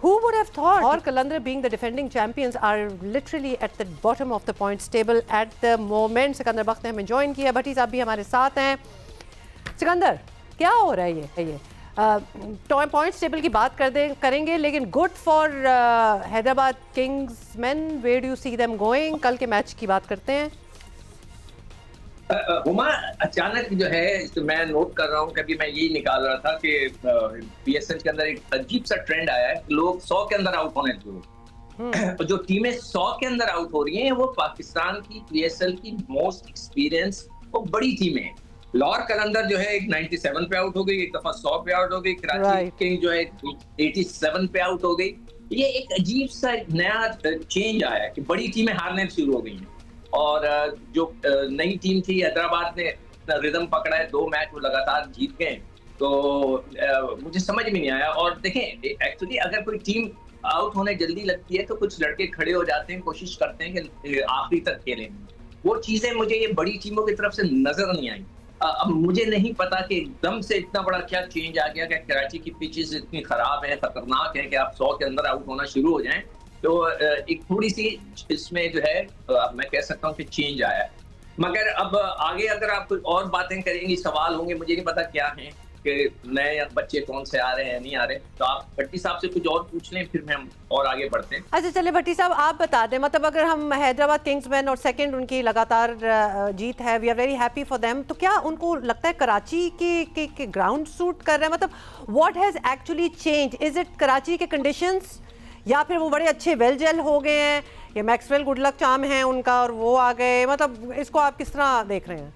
Who would have thought? और कलंदर being the defending champions are literally at the bottom of the points table at the moment। Sikandar बख्त ने हमें ज्वाइन किया, भट्टी साहब भी हमारे साथ हैं। सिकंदर, क्या हो रहा है ये पॉइंट्स टेबल की बात करेंगे, लेकिन good for Hyderabad Kingsmen, where do you see them going? कल के मैच की बात करते हैं। हुमा, अचानक जो है तो मैं नोट कर रहा हूँ, कभी मैं यही निकाल रहा था कि PSL के अंदर एक अजीब सा ट्रेंड आया है। लोग 100 के अंदर आउट होने लगे। जो टीमें 100 के अंदर आउट हो रही हैं वो पाकिस्तान की PSL की मोस्ट एक्सपीरियंस वो बड़ी टीमें हैं। लाहौर कलंदर जो है एक 97 पे आउट हो गई, एक दफा 100 पे आउट हो गई। कराची किंग जो है 87 पे आउट हो गई। ये एक अजीब सा नया चेंज आया है कि बड़ी टीमें हारने शुरू हो गई हैं। और जो नई टीम थी हैदराबाद ने रिदम पकड़ा है, 2 मैच वो लगातार जीत गए। तो मुझे समझ में नहीं आया। और देखें, एक्चुअली अगर कोई टीम आउट होने जल्दी लगती है तो कुछ लड़के खड़े हो जाते हैं, कोशिश करते हैं कि आखिरी तक खेलें। वो चीजें मुझे ये बड़ी टीमों की तरफ से नजर नहीं आई। अब मुझे नहीं पता कि एकदम से इतना बड़ा क्या चेंज आ गया कि कराची की पिचेस इतनी खराब है, खतरनाक है कि आप 100 के अंदर आउट होना शुरू हो जाएं। तो एक थोड़ी सी इसमें जो है मैं कह सकता हूँ कि चेंज आया है। मगर अब आगे अगर आप कुछ और बातें करेंगी, सवाल होंगे, मुझे नहीं पता क्या है कि नए बच्चे कौन से आ रहे हैं नहीं आ रहे। तो आप भट्टी साहब से कुछ और पूछ लें, फिर हम और आगे बढ़ते हैं। अच्छा चलिए भट्टी साहब आप बता दें, मतलब अगर हम हैदराबाद किंग्समैन और सेकंड उनकी लगातार जीत है, we are very happy for them, तो क्या उनको लगता है कराची के ग्राउंड सूट कर रहे हैं? मतलब what has actually change? Is it Karachi के कंडीशंस या फिर वो बड़े अच्छे वेल जेल हो गए हैं, या मैक्सवेल गुड लक चार्म है उनका और वो आ गए? मतलब इसको आप किस तरह देख रहे हैं?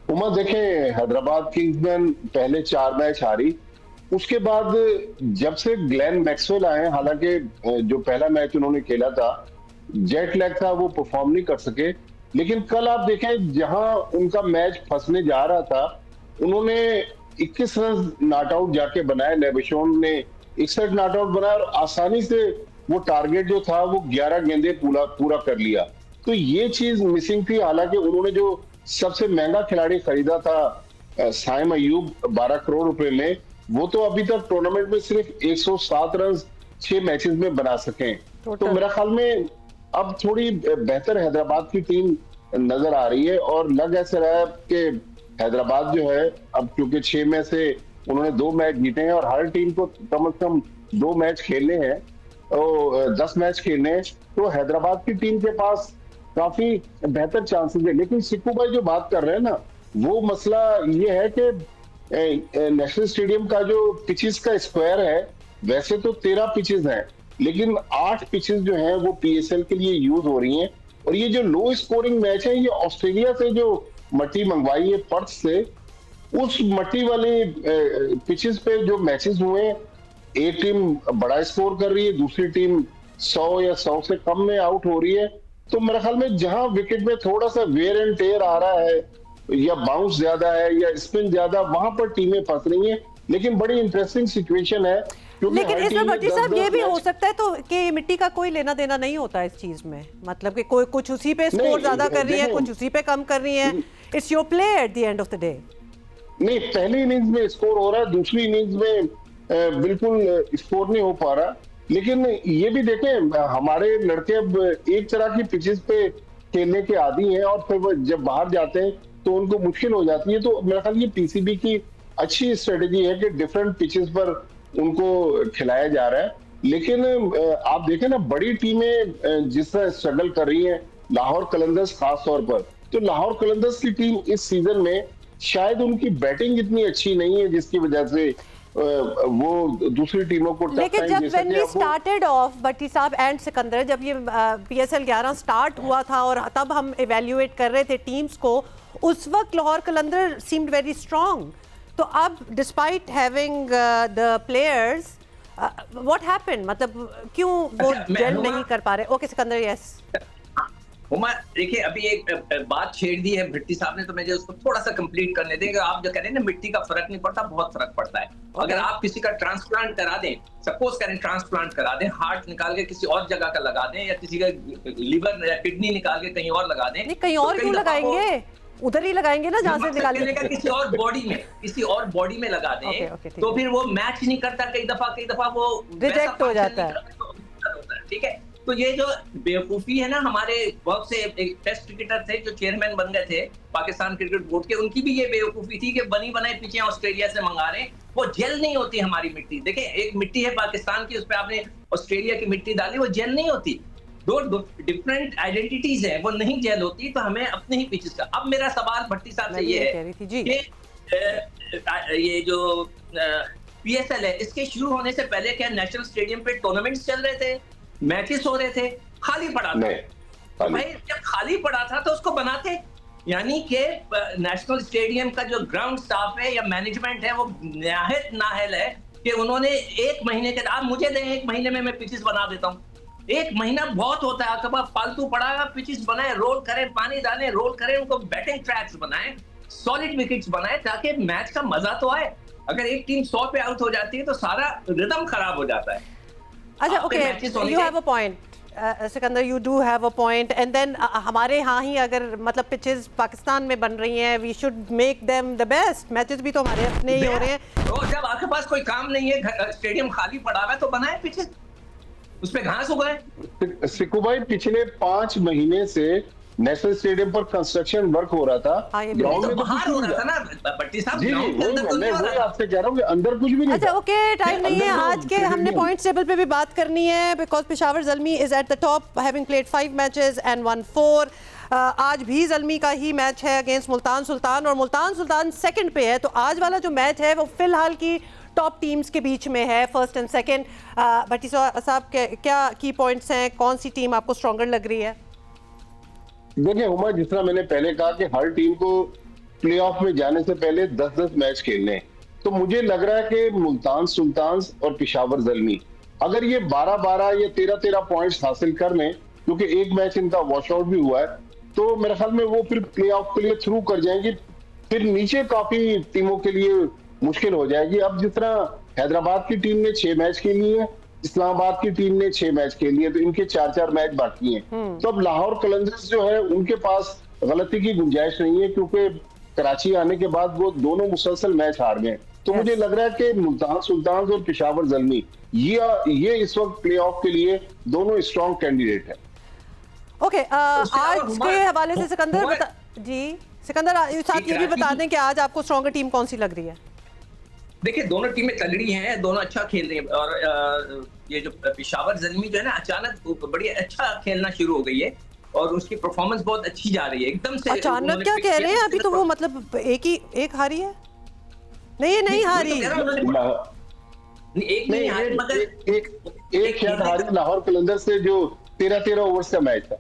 उमा, देखें, हैदराबाद किंग्समैन पहले 4 मैच हारी उसके बाद जब से ग्लेन मैक्सवेल आए, हालांकि जो पहला मैच उन्होंने खेला था जेट लैग था, वो परफॉर्म नहीं कर सके, लेकिन कल आप देखें जहां उनका मैच फंसने जा रहा था, उन्होंने 21 रन नॉट आउट जाके बनाए, लेबशॉन ने 61 नॉट आउट बनाया और आसानी से वो टारगेट जो था वो 11 गेंदे पूरा कर लिया। तो ये चीज मिसिंग थी। हालांकि उन्होंने जो सबसे महंगा खिलाड़ी खरीदा था साइम अयूब 12 करोड़ रुपए में, वो तो अभी तक टूर्नामेंट में सिर्फ 107 रन 6 मैचेस में बना सके। तो मेरा ख्याल में अब थोड़ी बेहतर हैदराबाद की टीम नजर आ रही है और लग ऐसे रहा है कि हैदराबाद जो है अब क्योंकि 6 में से उन्होंने 2 मैच जीते हैं और हर टीम को कम से कम 2 मैच खेलने हैं और 10 मैच खेलने हैं, तो हैदराबाद की टीम के पास काफी बेहतर चांसेस है। लेकिन सिक्कू भाई जो बात कर रहे हैं ना, वो मसला ये है कि नेशनल स्टेडियम का जो पिचेस का स्क्वायर है, वैसे तो 13 पिचेस हैं, लेकिन 8 पिचेस जो हैं वो पीएसएल के लिए यूज हो रही हैं। और ये जो लो स्कोरिंग मैच है, ये ऑस्ट्रेलिया से जो मट्टी मंगवाई है पर्थ से, उस मट्टी वाले पिचेस पे जो मैचेस हुए, एक टीम बड़ा स्कोर कर रही है, दूसरी टीम 100 या 100 से कम में आउट हो रही है। तो मेरे ख्याल में जहां विकेट में थोड़ा सा वेयर एंड टेयर आ रहा है या बाउंस ज्यादा है या स्पिन ज्यादा, वहां पर टीमें फंस रही हैं। लेकिन बड़ी इंटरेस्टिंग सिचुएशन है, लेकिन इसमें भट्टी साहब ये भी हो सकता है तो कि मिट्टी का कोई लेना देना नहीं होता है इस चीज में, मतलब कि कोई कुछ उसी पे स्कोर ज्यादा कर रही है, कुछ उसी पे कम कर रही है। It's your play at the end of the day. नहीं, पहली इनिंग्स में स्कोर हो रहा है, दूसरी इनिंग्स में बिल्कुल स्कोर नहीं हो पा रहा। लेकिन ये भी देखें, हमारे लड़के अब एक तरह की पिचेस पे खेलने के आदी हैं और फिर जब बाहर जाते हैं तो उनको मुश्किल हो जाती है। तो मेरा ख्याल ये पीसीबी की अच्छी स्ट्रेटेजी है कि डिफरेंट पिचेस पर उनको खिलाया जा रहा है। लेकिन आप देखें ना, बड़ी टीमें जिस तरह स्ट्रगल कर रही हैं, लाहौर कलंदर्स खास तौर पर, तो लाहौर कलंदर्स की टीम इस सीजन में शायद उनकी बैटिंग इतनी अच्छी नहीं है जिसकी वजह से वो दूसरी टीमों को। लेकिन जब when we started off, भट्टी साहब एंड सिकंदर, जब ये PSL 11 स्टार्ट हुआ था और तब हम इवेल्युएट कर रहे थे टीम्स को, उस वक्त लाहौर कलंदर सीम्ड वेरी स्ट्रांग। तो अब despite having the players, what happened, मतलब क्यों वो जेल नहीं कर पा रहे? Okay Sikandar, yes. हुमा, देखिए अभी एक बात छेड़ दी है भट्टी साहब ने, तो मुझे उसको थोड़ा सा कंप्लीट करने दें। आप जो कह रहे हैं ना मिट्टी का फर्क नहीं पड़ता, बहुत फर्क पड़ता है। अगर आप किसी का ट्रांसप्लांट करा दें, सपोज करें ट्रांसप्लांट करा दें, हार्ट निकाल के किसी और जगह का लगा दें या किसी का लिवर या किडनी निकाल के कहीं और लगा दें, कहीं और क्यों लगाएंगे? उधर ही लगाएंगे ना जहां से निकालेंगे। किसी और बॉडी में लगा दें तो फिर वो मैच नहीं करता, कई दफा वो रिजेक्ट हो जाता है। ठीक है, तो ये जो बेवकूफी है ना, हमारे बहुत से एक टेस्ट क्रिकेटर थे जो चेयरमैन बन गए थे पाकिस्तान क्रिकेट बोर्ड के, उनकी भी ये बेवकूफी थी कि बनी बनाई पिचें ऑस्ट्रेलिया से मंगा रहे हैं, वो जेल नहीं होती हमारी मिट्टी। देखिए एक मिट्टी है पाकिस्तान की, उस पर आपने ऑस्ट्रेलिया की मिट्टी डाली, वो जेल नहीं होती। दो डिफरेंट आइडेंटिटीज है, वो नहीं जेल होती। तो हमें अपने ही पिचेस का। अब मेरा सवाल भट्टी साहब से ये है कि ये जो PSL है, इसके शुरू होने से पहले क्या नेशनल स्टेडियम पे टूर्नामेंट्स चल रहे थे, मैचेस हो रहे थे, खाली पड़ा था? तो भाई जब खाली पड़ा था तो उसको बनाते, यानी कि नेशनल स्टेडियम का जो ग्राउंड स्टाफ है या मैनेजमेंट है वो निहायत नाअहल है कि उन्होंने 1 महीने के, आप मुझे दें 1 महीने में मैं पिचेस बना देता हूँ। 1 महीना बहुत होता है, आपके पास फालतू पड़ा, पिचेस बनाए, रोल करें, पानी डालें, रोल करें, उनको बैटिंग ट्रैक्स बनाएं, सॉलिड विकेट्स बनाएं, ताकि मैच का मजा तो आए। अगर एक टीम 100 पे आउट हो जाती है तो सारा रिदम खराब हो जाता है। अच्छा, okay, you have a point Sikandar, you do have a point. And then हमारे यहाँ ही अगर मतलब पिचेस पाकिस्तान में बन रही हैं, we should make them the best. Matches भी तो हमारे अपने ही हो रहे हैं। तो जब आपके पास कोई काम नहीं है, स्टेडियम खाली पड़ा हुआ है, तो बनाए पिचेस, उस पे घास उगाए। सिक्कू भाई, पिछले 5 महीने से नेशनल स्टेडियम पर कंस्ट्रक्शन वर्क हो रहा था, ग्राउंड में बाहर हो रहा था ना भट्टी साहब, ग्राउंड के अंदर तो नहीं हो रहा। मैं आपसे कह रहा हूं कि अंदर कुछ भी नहीं। अच्छा, ओके, टाइम नहीं है आज के, हमने पॉइंट टेबल पे भी बात करनी है, because Peshawar Zalmi is at the top having played 5 matches and one 4। आज भी ज़ल्मी का ही मैच है अगेंस्ट मुल्तान सुल्तान, और मुल्तान सुल्तान सेकंड पे है। तो आज वाला जो मैच है वो फिलहाल की टॉप टीम्स के बीच में है, फर्स्ट एंड सेकंड। भट्टी साहब क्या की पॉइंट्स हैं, कौन सी टीम आपको स्ट्रॉन्गर लग रही है? देखिए उमर, जिस तरह मैंने पहले कहा कि हर टीम को प्लेऑफ में जाने से पहले 10-10 मैच खेलने, तो मुझे लग रहा है कि मुल्तान सुल्तान्स और पेशावर ज़ल्मी अगर ये 12-12 या 13-13 पॉइंट्स हासिल कर लें, क्योंकि एक मैच इनका वॉश आउट भी हुआ है, तो मेरे ख्याल में वो फिर प्ले ऑफ के लिए थ्रू कर जाएंगे। फिर नीचे काफी टीमों के लिए मुश्किल हो जाएगी। अब जिस तरह हैदराबाद की टीम ने 6 मैच के लिए, इस्लामाबाद की टीम ने 6 मैच के लिए, तो इनके 4-4 मैच बाकी हैं। तो अब लाहौर कलंदर्स जो है उनके पास गलती की गुंजाइश नहीं है, क्योंकि कराची आने के बाद वो दोनों मुसलसल मैच हार गए। तो मुझे लग रहा है कि मुल्तान सुल्तान्स और पेशावर ज़ल्मी ये इस वक्त प्ले ऑफ के लिए दोनों स्ट्रॉन्ग कैंडिडेट है। ओके, आज के हवाले से सिकंदर सिकंदर साथ ये भी बता दें कि आज आपको स्ट्रॉन्गर टीम कौन सी लग रही है? देखिए, दोनों टीमें तगड़ी हैं, दोनों अच्छा खेल रही हैं, और ये जो पेशावर ज़ल्मी जो है ना, अचानक बड़ी अच्छा खेलना शुरू हो गई है और उसकी परफॉर्मेंस बहुत अच्छी जा रही है एकदम से। अचानक क्या कह रहे हैं? अभी तो वो मतलब एक हारी है। नहीं हारी, एक नहीं हारी, मगर एक शायद हारी लाहौर कलंदर से, जो 13-13 ओवर्स का मैच था।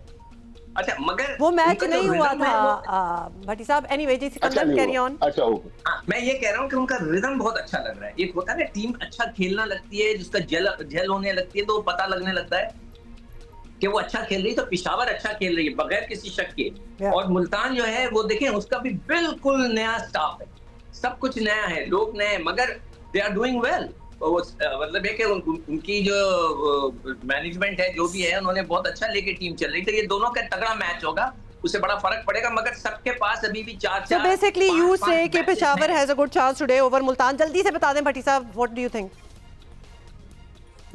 अच्छा, मगर वो मैच नहीं हुआ था भट्टी साहब। एनीवे जी, सिकंदर कैरी ऑन। अच्छा, ओके। मैं ये कह रहा हूँ कि उनका रिदम बहुत अच्छा लग रहा है। एक होता है ना, टीम अच्छा खेलना लगती है, जिसका जल होने लगती है, तो वो पता लगने लगता है कि वो अच्छा खेल रही है। तो पेशावर अच्छा खेल रही है बगैर किसी शक के। और मुल्तान जो है वो देखें, उसका भी बिल्कुल नया स्टाफ है, सब कुछ नया है, लोग नए, मगर दे आर डूइंग वेल। मतलब है कि उनकी जो मैनेजमेंट है, जो भी है, उन्होंने बहुत अच्छा लेके टीम चल रही। तो ये दोनों का तगड़ा मैच होगा, उससे बड़ा फर्क पड़ेगा, मगर सबके पास अभी भी 4-4। So basically you say कि Peshawar has a good chance today over Multan. जल्दी से बता दें भट्टी साहब, what do you think?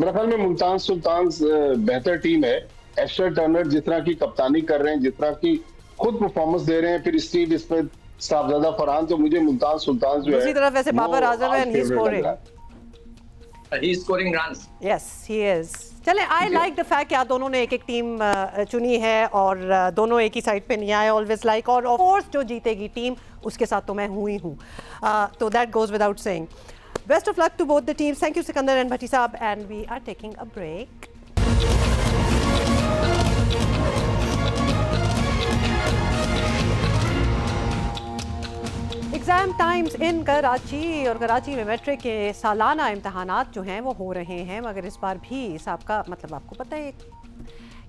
मेरे ख्याल में मुल्तान सुल्तान्स बेहतर टीम है। एशर टर्नर जिस तरह की कप्तानी कर रहे हैं, जिस तरह की खुद परफॉर्मेंस दे रहे हैं, फिर स्टीव स्मिथ, साहबजादा फरहान, तो मुझे मुल्तान सुल्तान्स जो है, दूसरी तरफ वैसे बाबर आजम है, and he's scoring runs. Yes, he is. चले, I like the fact कि आप दोनों ने एक टीम चुनी है और दोनों एक ही साइड पे नहीं आए। ऑलवेज लाइक, और ऑफ कोर्स जो जीतेगी टीम, उसके साथ तो मैं हुई हूँ। तो that goes without saying. Best of luck to both the teams. Thank you Sikandar and Bhatti साहब, and we are taking a break. Exam times in Karachi, और कराची में मैट्रिक के सालाना इम्तहानात जो हैं वो हो रहे हैं, मगर इस बार भी सबका मतलब आपको पता है,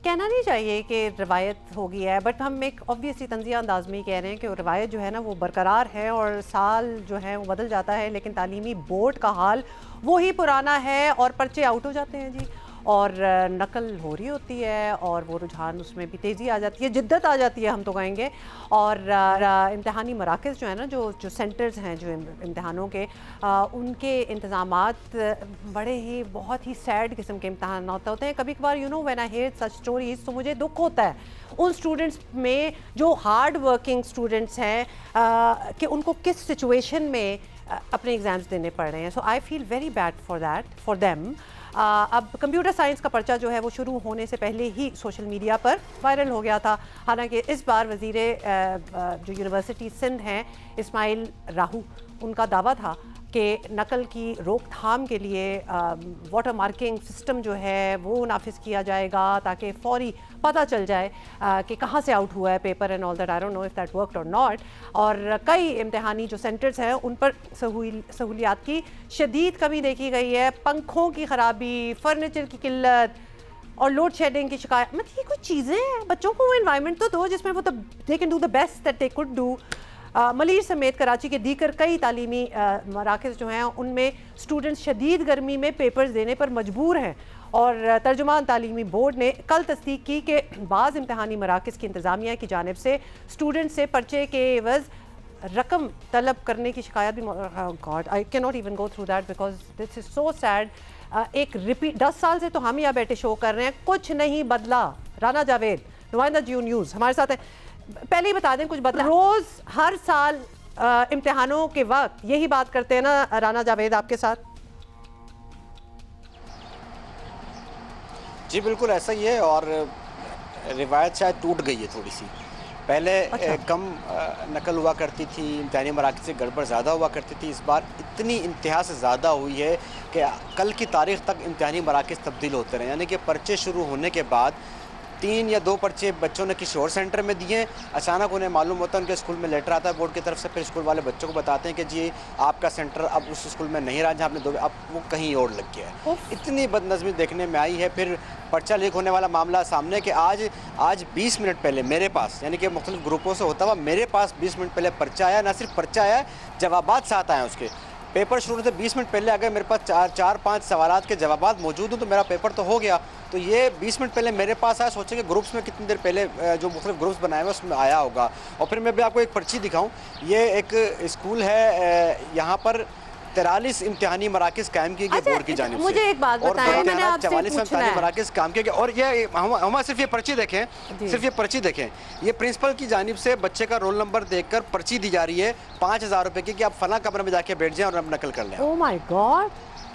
कहना नहीं चाहिए कि रवायत हो गई है, बट हम एक ऑब्वियसली तंज़िया अंदाज में ही कह रहे हैं कि वह रवायत जो है ना वो बरकरार है, और साल जो है वो बदल जाता है, लेकिन तालीमी बोर्ड का हाल वो ही पुराना है, और पर्चे आउट हो जाते हैं जी, और नकल हो रही होती है, और वो रुझान उसमें भी तेज़ी आ जाती है, जिद्दत आ जाती है, हम तो कहेंगे। और इम्तहानी मराकज़ जो है ना, जो सेंटर्स हैं जो इम्तहानों के, उनके इंतज़ामात बड़े ही बहुत ही सैड किस्म के इम्तहान होते हैं। कभी कभार you know when I hear such stories, तो मुझे दुख होता है उन स्टूडेंट्स में जो हार्ड वर्किंग स्टूडेंट्स हैं, कि उनको किस सिचुएशन में अपने एग्ज़ाम्स देने पड़ रहे हैं। So I feel very bad for them. अब कंप्यूटर साइंस का पर्चा जो है वो शुरू होने से पहले ही सोशल मीडिया पर वायरल हो गया था। हालांकि इस बार वज़ीर जो यूनिवर्सिटी सिंध हैं, इस्माइल राहू, उनका दावा था कि नकल की रोकथाम के लिए वाटर मार्किंग सिस्टम जो है वो नाफिज किया जाएगा, ताकि फौरी पता चल जाए कि कहाँ से आउट हुआ है paper and all that. I don't know if that worked और नॉट। और कई इम्तहानी जो सेंटर्स हैं उन पर सहूलियात की शदीद कमी देखी गई है। पंखों की ख़राबी, फर्नीचर की किल्लत और लोड शेडिंग की शिकायत। मतलब ये कुछ चीज़ें हैं, बच्चों को वो इन्वायरमेंट तो दो जिसमें वो they can do the best that they could do. Malir समेत कराची के दीकर कई तालीमी मराकज़ जो हैं उनमें स्टूडेंट्स शदीद गर्मी में पेपर्स देने पर मजबूर हैं, और तर्जुमान तालीमी बोर्ड ने कल तस्दीक की कि बाज़ इम्तहानी मराकज़ की इंतज़ामिया की जानिब से स्टूडेंट से पर्चे के एवज़ रकम तलब करने की शिकायत भी। God, I can not even go through that because this is so sad. एक रिपीट 10 साल से तो हम यहाँ बैठे शो कर रहे हैं, कुछ नहीं बदला। राना जावेद, नुमाइंदा जियो न्यूज़, हमारे साथ है। पहले ही बता दें, कुछ बदला? रोज़ हर साल इम्तिहानों के वक्त यही बात करते हैं ना राना जावेद आपके साथ? जी बिल्कुल ऐसा ही है, और रिवायत शायद टूट गई है थोड़ी सी। पहले कम नकल हुआ करती थी, इम्तिहानी मराकज़ से गड़बड़ ज़्यादा हुआ करती थी। इस बार इतनी इंतहा से ज़्यादा हुई है कि कल की तारीख़ तक इम्तिहानी मराकज़ तब्दील होते रहे, यानी कि पर्चे शुरू होने के बाद 3 या 2 पर्चे बच्चों ने किसी और सेंटर में दिए। अचानक उन्हें मालूम होता है उनके स्कूल में लेटर आता है बोर्ड की तरफ से, फिर स्कूल वाले बच्चों को बताते हैं कि जी आपका सेंटर अब उस स्कूल में नहीं रहा जहाँ आपने 2, अब वो कहीं और लग गया है। इतनी बदनज़मी देखने में आई है। फिर पर्चा लीक होने वाला मामला सामने कि आज 20 मिनट पहले मेरे पास, यानी कि मुख्तलिफ ग्रुपों से होता हुआ मेरे पास 20 मिनट पहले पर्चा आया। ना सिर्फ पर्चा आया, जवाबात साथ आए उसके। पेपर शुरू से 20 मिनट पहले अगर मेरे पास 4-5 सवालात के जवाबात मौजूद हो तो मेरा पेपर तो हो गया। तो ये 20 मिनट पहले मेरे पास आया, सोचें कि ग्रुप्स में कितनी देर पहले जो मुख्तलिफ ग्रुप्स बनाए हुए उसमें आया होगा। और फिर मैं भी आपको एक पर्ची दिखाऊं, ये एक स्कूल है, यहाँ पर 43 इम्तिहानी मराकज़ कायम किए गए बोर्ड की जानिब से। मुझे एक बात बताएं, मैंने आपसे 44 इम्तिहानी मराकज़ काम किए गए। और ये हम सिर्फ ये पर्ची देखें, सिर्फ ये पर्ची देखें, ये प्रिंसिपल की जानिब से बच्चे का रोल नंबर देखकर पर्ची दी जा रही है 5000 रुपए की कि आप फला कमरे में जाके बैठ जाएं और अब नकल कर लें। Oh my god.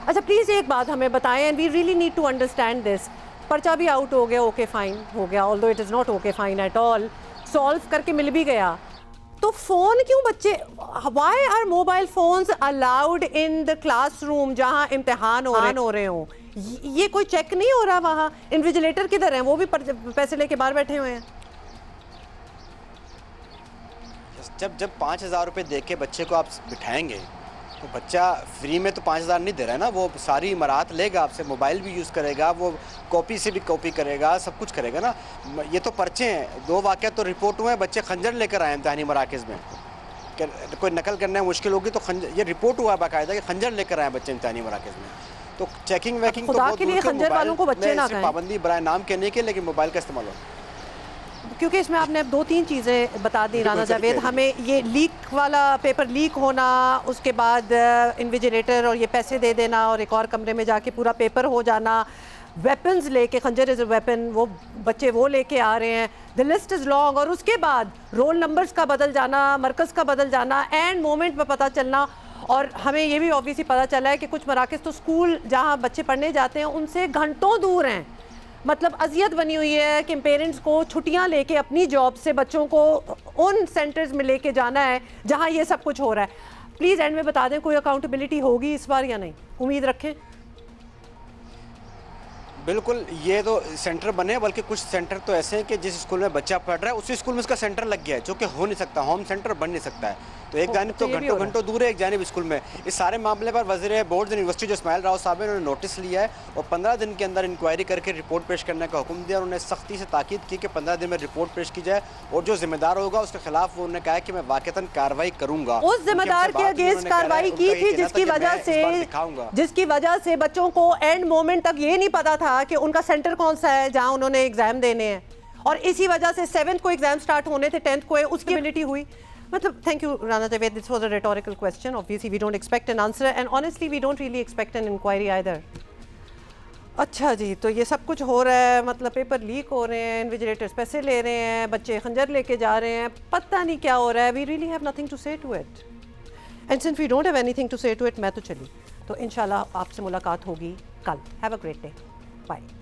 अच्छा प्लीज एक बात हमें बताएं, and we really need to understand this. पर्चा भी आउट हो गया, ओके फाइन हो गया, although it is not okay fine at all, solve करके मिल भी गया, तो फोन क्यों बच्चे, why are mobile phones allowed in the classroom जहां इम्तिहान हो रहे हों? ये कोई चेक नहीं हो रहा वहाँ? इन्विजिलेटर किधर हैं? वो भी पैसे लेके बाहर बैठे हुए हैं। जब 5000 रुपये दे के बच्चे को आप बिठाएंगे तो बच्चा फ्री में तो 5000 नहीं दे रहा है ना, वो सारी इमारत लेगा आपसे, मोबाइल भी यूज़ करेगा, वो कॉपी से भी कॉपी करेगा, सब कुछ करेगा ना। ये तो पर्चे हैं, 2 वाक़या तो रिपोर्ट हुए हैं, बच्चे खंजर लेकर आए इम्तिहानी मराकज़ में। कोई नकल करने में मुश्किल होगी तो खंजर, ये रिपोर्ट हुआ बाकायदा कि खंजर लेकर आए बच्चे इम्तिहानी मराकज़ में। तो चेकिंग वैकिंग तो बहुत के लिए खंजर वालों को बच्चे ना कहें। पाबंदी बराए नाम कहने के, लेकिन मोबाइल का इस्तेमाल हो, क्योंकि इसमें आपने अब 2-3 चीज़ें बता दी राना जावेद हमें। ये लीक वाला पेपर लीक होना, उसके बाद इन्विजिलेटर और ये पैसे दे देना और एक और कमरे में जाके पूरा पेपर हो जाना, वेपन्स लेके, खंजर इज़ अ वेपन, वो बच्चे वो लेके आ रहे हैं, द लिस्ट इज़ लॉन्ग। और उसके बाद रोल नंबर्स का बदल जाना, मरकज़ का बदल जाना, एंड मोमेंट में पता चलना। और हमें ये भी ऑब्वियसली पता चला है कि कुछ मराकज़ तो स्कूल जहाँ बच्चे पढ़ने जाते हैं उनसे घंटों दूर हैं। मतलब अजियत बनी हुई है कि पेरेंट्स को छुट्टियां लेके अपनी जॉब से बच्चों को उन सेंटर्स में लेके जाना है जहां ये सब कुछ हो रहा है। प्लीज़ एंड में बता दें, कोई अकाउंटेबिलिटी होगी इस बार या नहीं? उम्मीद रखें। बिल्कुल, ये तो सेंटर बने, बल्कि कुछ सेंटर तो ऐसे हैं कि जिस स्कूल में बच्चा पढ़ रहा है उसी स्कूल में उसका सेंटर लग गया है, जो कि हो नहीं सकता, होम सेंटर बन नहीं सकता है। तो एक जानिब तो घंटों घंटों दूर है, एक जानिब स्कूल में। इस सारे मामले पर वज़ीर बोर्ड यूनिवर्सिटी जो इस्माइल राव साहब ने उन्होंने नोटिस लिया है और 15 दिन के अंदर इंक्वायरी करके रिपोर्ट पेश करने का हुक्म दिया। उन्होंने सख्ती से ताकीद की कि 15 दिन में रिपोर्ट पेश की जाए और जो जिम्मेदार होगा उसके खिलाफ उन्होंने कहा कि मैं वाक़तन कार्रवाई करूंगा। उस जिम्मेदार के अगेंस्ट कार्रवाई की थी जिसकी वजह से बच्चों को एंड मोमेंट तक ये नहीं पता था कि उनका सेंटर कौन सा है जहां उन्होंने एग्जाम देने हैं, और इसी वजह से 7th को एग्जाम स्टार्ट होने थे, 10th को उसकी एबिलिटी हुई। मतलब thank you Rana Javed, this was a rhetorical question, obviously we don't expect an answer and honestly we don't really expect an inquiry either. अच्छा जी, तो ये सब कुछ हो रहा है, मतलब पेपर लीक हो रहे हैं, इन्विजिलेटर्स पैसे ले रहे हैं, बच्चे खंजर लेके जा रहे हैं, पता नहीं क्या हो रहा है। We really have nothing to say to it, and since we don't have anything to say to it, मैं तो चली, तो इंशाल्लाह आपसे मुलाकात होगी कल। Have a great day, bye.